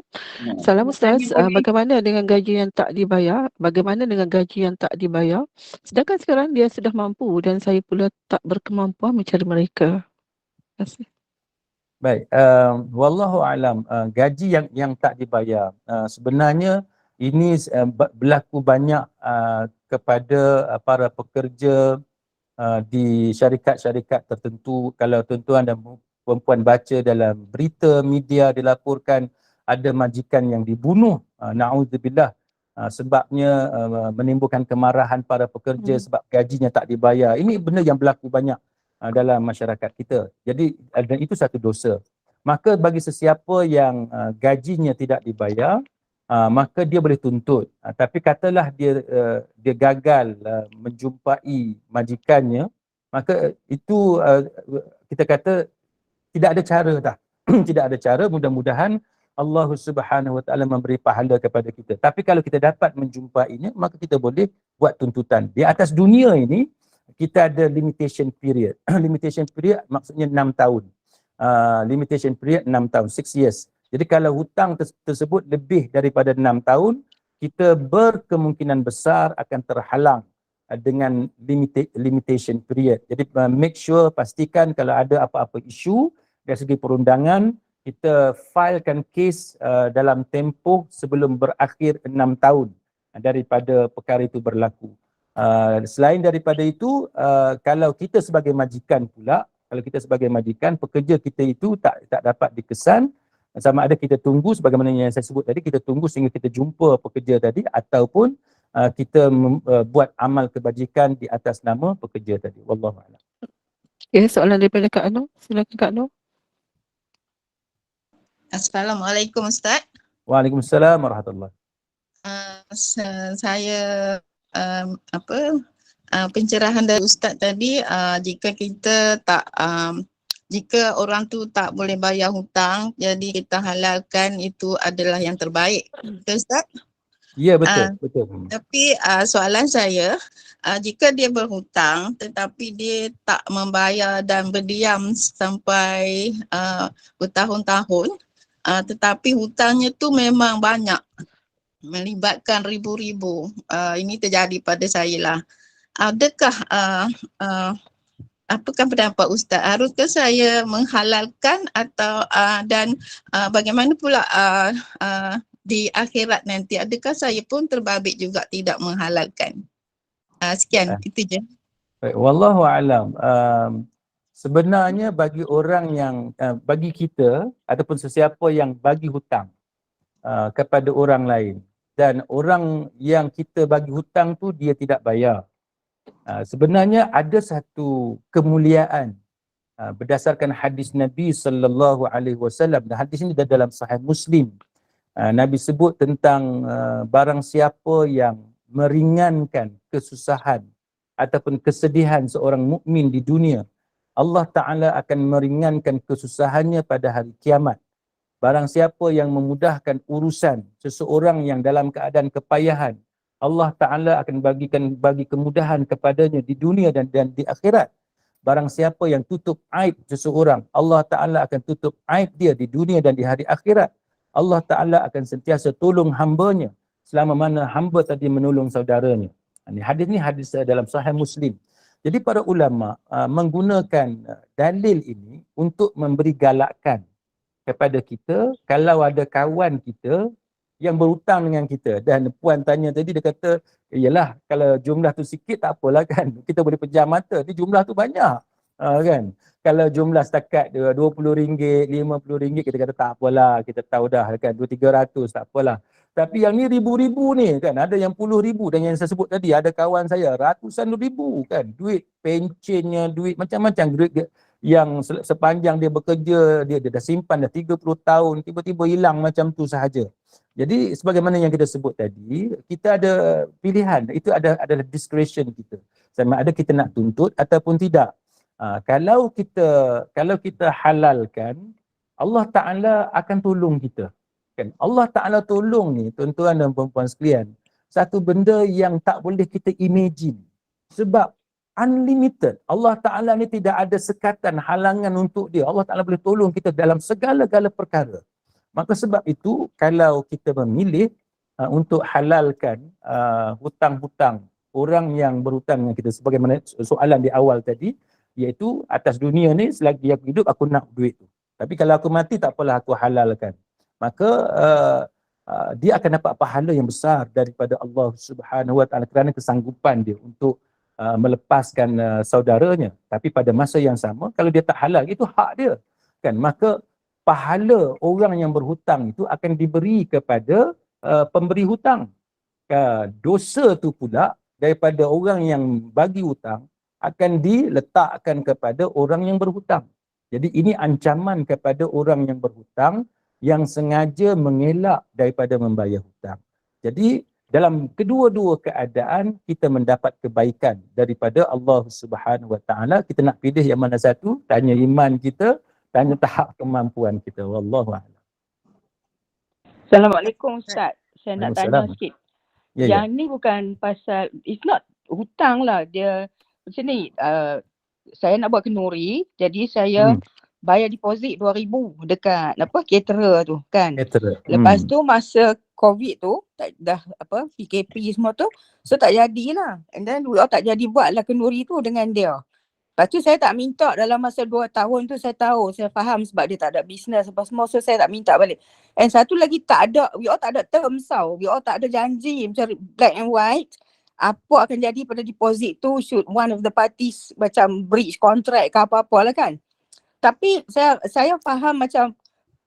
Salam Ustaz, bagaimana dengan gaji yang tak dibayar? Bagaimana dengan gaji yang tak dibayar? Sedangkan sekarang dia sudah mampu dan saya pula tak berkemampuan mencari mereka. Terima kasih. Baik, wallahu alam. Gaji yang tak dibayar, sebenarnya ini berlaku banyak kepada para pekerja di syarikat-syarikat tertentu. Kalau tuan-tuan dan perempuan baca dalam berita media dilaporkan ada majikan yang dibunuh, na'udzubillah, sebabnya menimbulkan kemarahan para pekerja sebab gajinya tak dibayar. Ini benda yang berlaku banyak dalam masyarakat kita. Jadi dan itu satu dosa. maka bagi sesiapa yang gajinya tidak dibayar, maka dia boleh tuntut. Tapi katalah dia gagal menjumpai majikannya, maka itu kita kata tidak ada cara dah. Tidak ada cara, mudah-mudahan Allah Subhanahu Wa Taala memberi pahala kepada kita. Tapi kalau kita dapat menjumpainya, maka kita boleh buat tuntutan. Di atas dunia ini kita ada limitation period. Limitation period maksudnya 6 tahun. Limitation period 6 tahun, 6 years. Jadi kalau hutang tersebut lebih daripada 6 tahun, kita berkemungkinan besar akan terhalang dengan limitation period. Jadi make sure, pastikan kalau ada apa-apa isu dari segi perundangan, kita filekan kes dalam tempoh sebelum berakhir 6 tahun daripada perkara itu berlaku. Selain daripada itu, kalau kita sebagai majikan pula, kalau kita sebagai majikan, pekerja kita itu tak dapat dikesan, sama ada kita tunggu sebagaimana yang saya sebut tadi, kita tunggu sehingga kita jumpa pekerja tadi, ataupun kita buat amal kebajikan di atas nama pekerja tadi. Wallahualam. Okay, soalan daripada Kak Nur. Silakan Kak Nur. Assalamualaikum Ustaz. Waalaikumsalam warahmatullahi. Saya pencerahan dari Ustaz tadi, jika kita tak jika orang tu tak boleh bayar hutang, jadi kita halalkan, itu adalah yang terbaik. Betul Ustaz? Ya, betul, betul. Tapi soalan saya, jika dia berhutang tetapi dia tak membayar dan berdiam sampai bertahun-tahun, tetapi hutangnya tu memang banyak, melibatkan ribu-ribu. Ini terjadi pada saya lah. Adakah apakah pendapat Ustaz? Haruskah saya menghalalkan atau dan bagaimana pula di akhirat nanti? Adakah saya pun terbabit juga tidak menghalalkan? Sekian, itu je. Baik, wallahu alam. Sebenarnya bagi orang yang bagi kita ataupun sesiapa yang bagi hutang kepada orang lain, dan orang yang kita bagi hutang tu dia tidak bayar, sebenarnya ada satu kemuliaan berdasarkan hadis Nabi sallallahu alaihi wasallam, dan hadis ini dalam Sahih Muslim. Nabi sebut tentang barang siapa yang meringankan kesusahan ataupun kesedihan seorang mukmin di dunia, Allah Ta'ala akan meringankan kesusahannya pada hari kiamat. Barang siapa yang memudahkan urusan seseorang yang dalam keadaan kepayahan, Allah Ta'ala akan bagi kemudahan kepadanya di dunia dan di akhirat. Barang siapa yang tutup aib seseorang, Allah Ta'ala akan tutup aib dia di dunia dan di hari akhirat. Allah Ta'ala akan sentiasa tolong hambanya selama mana hamba tadi menolong saudaranya. Hadis ni hadis dalam Sahih Muslim. Jadi para ulama menggunakan dalil ini untuk memberi galakan kepada kita kalau ada kawan kita yang berhutang dengan kita, dan puan tanya tadi, dia kata, iyalah kalau jumlah tu sikit tak apalah kan, kita boleh pejam mata, ni jumlah tu banyak kan. Kalau jumlah setakat RM20, RM50, kita kata tak apalah, kita tahu dah kan, 200-300 tak apalah. Tapi yang ni ribu-ribu ni kan, ada yang puluh ribu, dan yang saya sebut tadi ada kawan saya ratusan ribu kan, duit pencennya, duit macam-macam, duit yang sepanjang dia bekerja, dia dah simpan dah 30 tahun, tiba-tiba hilang macam tu sahaja. Jadi sebagaimana yang kita sebut tadi, kita ada pilihan, itu adalah discretion kita. Sama ada kita nak tuntut ataupun tidak. Kalau kita halalkan, Allah Ta'ala akan tolong kita. Kan? Allah Ta'ala tolong ni, tuan-tuan dan puan-puan sekalian, satu benda yang tak boleh kita imagine. Sebab unlimited. Allah Ta'ala ni tidak ada sekatan halangan untuk dia. Allah Ta'ala boleh tolong kita dalam segala-gala perkara. Maka sebab itu, kalau kita memilih untuk halalkan hutang-hutang orang yang berhutang dengan kita, sebagaimana soalan di awal tadi, iaitu atas dunia ni selagi aku hidup aku nak duit tu. Tapi kalau aku mati tak apalah, aku halalkan. Maka dia akan dapat pahala yang besar daripada Allah Subhanahu Wa Taala kerana kesanggupan dia untuk melepaskan saudaranya. Tapi pada masa yang sama, kalau dia tak halal, itu hak dia. Kan? Maka pahala orang yang berhutang itu akan diberi kepada pemberi hutang. Dosa tu pula daripada orang yang bagi hutang akan diletakkan kepada orang yang berhutang. Jadi ini ancaman kepada orang yang berhutang yang sengaja mengelak daripada membayar hutang. Jadi dalam kedua-dua keadaan kita mendapat kebaikan daripada Allah Subhanahu Wa Taala. Kita nak pilih yang mana satu? Tanya iman kita, tanya tahap kemampuan kita. Wallahu a'lam. Assalamualaikum Ustaz. Saya nak tanya Waalaikumsalam. sikit. Ya, ya. Yang ni bukan pasal, it's not hutang lah. Dia macam ni, saya nak buat kenduri, jadi saya bayar deposit 2,000 dekat caterer tu kan. Caterer. Lepas tu masa COVID tu, dah PKP semua tu, so tak jadilah. And then tak jadi buatlah kenduri tu dengan dia. Lepas tu saya tak minta dalam masa 2 tahun tu, saya tahu, saya faham sebab dia tak ada bisnes apa semua, so saya tak minta balik. And satu lagi we all tak ada terms tau, we all tak ada janji macam black and white. Apa akan jadi pada deposit tu should one of the parties macam breach contract ke apa-apa lah kan. Tapi saya faham macam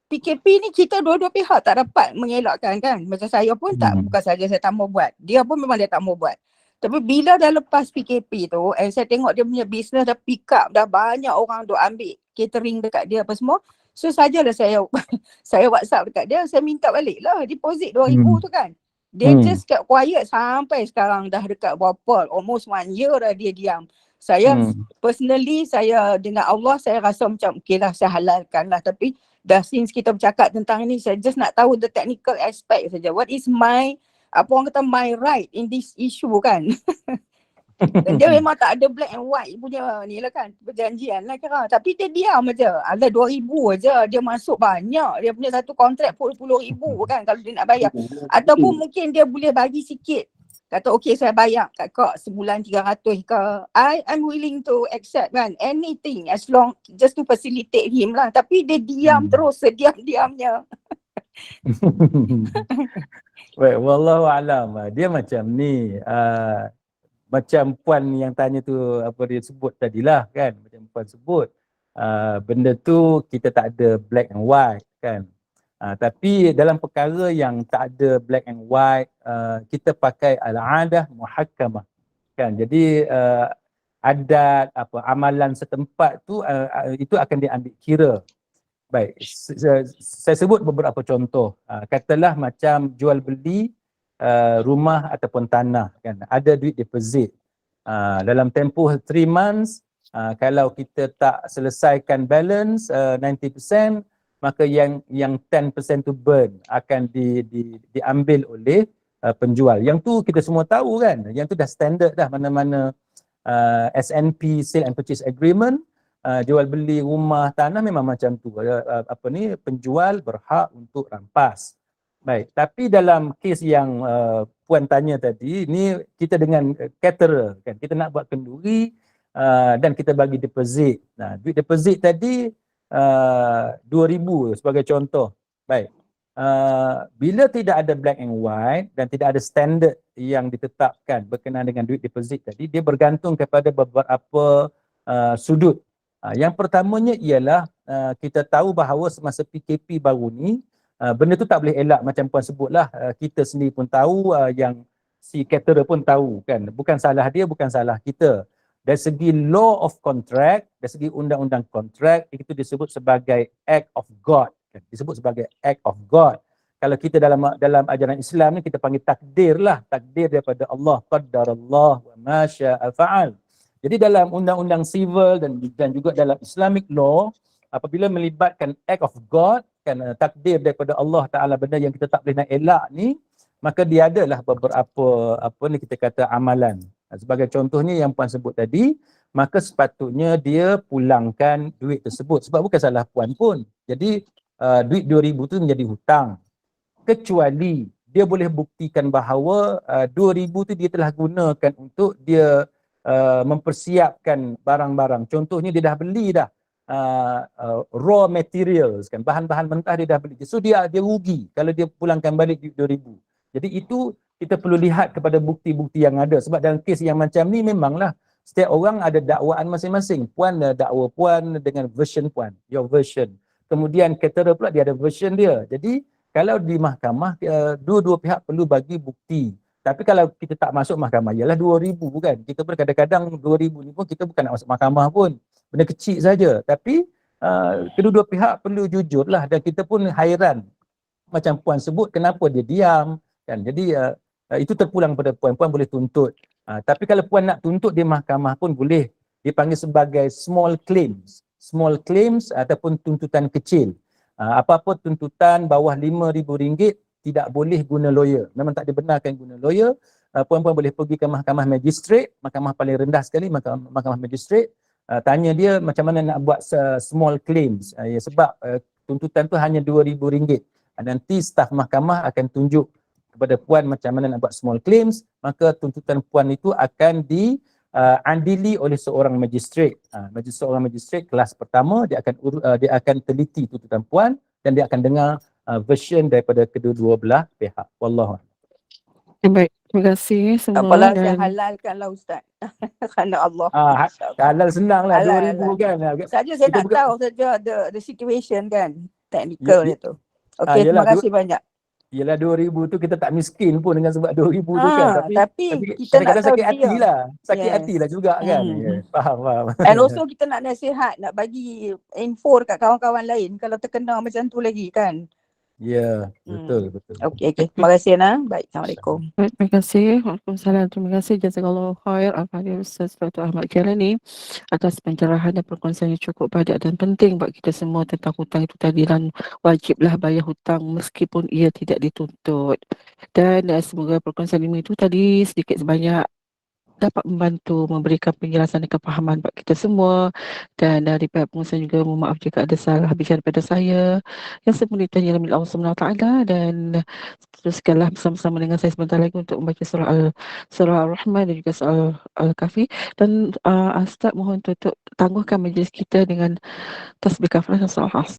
PKP ni kita dua-dua pihak tak dapat mengelakkan kan. Macam saya pun bukan saja saya tak mau buat, dia pun memang dia tak mau buat. Tapi bila dah lepas PKP tu, saya tengok dia punya business dah pick up, dah banyak orang duk ambil catering dekat dia apa semua. So sajalah saya saya WhatsApp dekat dia, saya minta balik lah deposit 2,000 tu kan. Dia just kept quiet sampai sekarang dah dekat berapa, almost 1 year dah dia diam. Saya personally, saya dengan Allah, saya rasa macam okay lah, saya halalkan lah. Tapi dah since kita bercakap tentang ni, saya just nak tahu the technical aspect saja. What is my my right in this issue kan. Dan dia memang tak ada black and white punya ni lah kan, perjanjian lah kira. Tapi dia diam aja, ada 2,000 aja, dia masuk banyak, dia punya satu kontrak puluh ribu kan kalau dia nak bayar. Ataupun mungkin dia boleh bagi sikit, kata okay saya bayar kat kau sebulan 300 ke, I'm willing to accept kan, anything as long just to facilitate him lah. Tapi dia diam terus, sediam-diamnya. Baik, wallahu alam. Dia macam ni, macam puan yang tanya tu, apa dia sebut tadilah kan, macam puan sebut, benda tu kita tak ada black and white kan. Tapi dalam perkara yang tak ada black and white, kita pakai al-adah muhakkamah kan. Jadi adat amalan setempat tu itu akan diambil kira. Baik, saya sebut beberapa contoh. Katalah macam jual beli rumah ataupun tanah kan, ada duit deposit. Dalam tempoh 3 months, kalau kita tak selesaikan balance 90%, maka yang 10% tu burn, akan diambil oleh penjual. Yang tu kita semua tahu kan, yang tu dah standard dah, mana-mana SNP, Sale and Purchase Agreement, jual beli rumah tanah memang macam tu. Penjual berhak untuk rampas. Baik, tapi dalam kes yang puan tanya tadi, ni kita dengan caterer kan, kita nak buat kenduri dan kita bagi deposit. Nah, duit deposit tadi 2,000 sebagai contoh. Baik. Bila tidak ada black and white dan tidak ada standard yang ditetapkan berkenaan dengan duit deposit tadi, dia bergantung kepada beberapa sudut. Yang pertamanya ialah kita tahu bahawa semasa PKP baru ni, benda tu tak boleh elak macam puan sebutlah. Kita sendiri pun tahu, yang si caterer pun tahu kan. Bukan salah dia, bukan salah kita. Dari segi law of contract, dari segi undang-undang kontrak, itu disebut sebagai act of God. Disebut sebagai act of God. Kalau kita dalam ajaran Islam ni, kita panggil takdir lah. Takdir daripada Allah. Qaddarallah wa ma sya'a fa'al. Jadi dalam undang-undang civil dan juga dalam Islamic law, apabila melibatkan act of God, kan, takdir daripada Allah Ta'ala, benda yang kita tak boleh nak elak ni, maka dia adalah beberapa kita kata amalan. Sebagai contohnya yang puan sebut tadi, maka sepatutnya dia pulangkan duit tersebut, sebab bukan salah puan pun. Jadi duit 2,000 tu menjadi hutang, kecuali dia boleh buktikan bahawa 2,000 tu dia telah gunakan untuk dia mempersiapkan barang-barang. Contohnya dia dah beli dah raw materials kan, bahan-bahan mentah dia dah beli. So dia rugi kalau dia pulangkan balik 2,000. Jadi itu kita perlu lihat kepada bukti-bukti yang ada, sebab dalam kes yang macam ni memanglah setiap orang ada dakwaan masing-masing. Puan dakwa puan dengan version puan, your version. Kemudian caterer pula dia ada version dia. Jadi kalau di mahkamah, dua-dua pihak perlu bagi bukti. Tapi kalau kita tak masuk mahkamah, ialah 2,000 kan. Kita pun kadang-kadang 2,000 ni pun kita bukan nak masuk mahkamah pun. Benda kecil saja. Tapi kedua-dua pihak perlu jujur lah, dan kita pun hairan macam puan sebut kenapa dia diam kan. Jadi itu terpulang pada puan boleh tuntut. Tapi kalau puan nak tuntut di mahkamah pun boleh dipanggil sebagai small claims ataupun tuntutan kecil. Apa-apa tuntutan bawah RM5,000 tidak boleh guna lawyer. Memang tak dibenarkan guna lawyer. Puan-puan boleh pergi ke mahkamah magistrate, mahkamah paling rendah sekali, mahkamah magistrate. Tanya dia macam mana nak buat small claims. Sebab tuntutan tu hanya RM2,000. Nanti staf mahkamah akan tunjuk kepada puan macam mana nak buat small claims, maka tuntutan puan itu akan diadili oleh seorang magistrate. Seorang magistrate kelas pertama, dia akan teliti tuntutan puan dan dia akan dengar version daripada kedua-dua belah pihak. Wallahu a'lam. Baik, terima kasih Tak semua. apalah, saya Dan halalkanlah Ustaz. Kerana Allah. Halal senang lah, Halal, RM2,000 kan. Saja saya Kita nak bukan- tahu saja the situation kan, technical dia tu. Okey, yelah, terima kasih banyak. Yelah RM2,000 tu kita tak miskin pun dengan sebab RM2,000 tu kan. Tapi kita nak kadang-kadang tahu sakit hati dia. lah. Sakit Yes. hati lah juga kan. Faham. And also kita nak nasihat, nak bagi info dekat kawan-kawan lain kalau terkena macam tu lagi kan. Ya, betul. Okey. Terima kasih Ana. Baik, Assalamualaikum. baik, terima kasih. Waalaikumsalam. Terima kasih jazakallahu khair Al-Fadhil Ustaz Dr. Ahmad Khairani atas pencerahan dan perkongsian yang cukup padat dan penting buat kita semua tentang hutang itu tadi, dan wajiblah bayar hutang meskipun ia tidak dituntut. Dan semoga perkongsian ini itu tadi sedikit sebanyak dapat membantu memberikan penjelasan dan kefahaman buat kita semua. Dan dari pihak pengurusan juga mohon maaf jika ada salah bicara daripada saya. Yang semula ditanya oleh Allah SWT, dan teruskanlah bersama-sama dengan saya sebentar lagi untuk membaca surah Al-Rahman dan juga surah Al-Kahfi. Dan Ustaz mohon tutup tangguhkan majlis kita dengan tasbih kafarah dan surah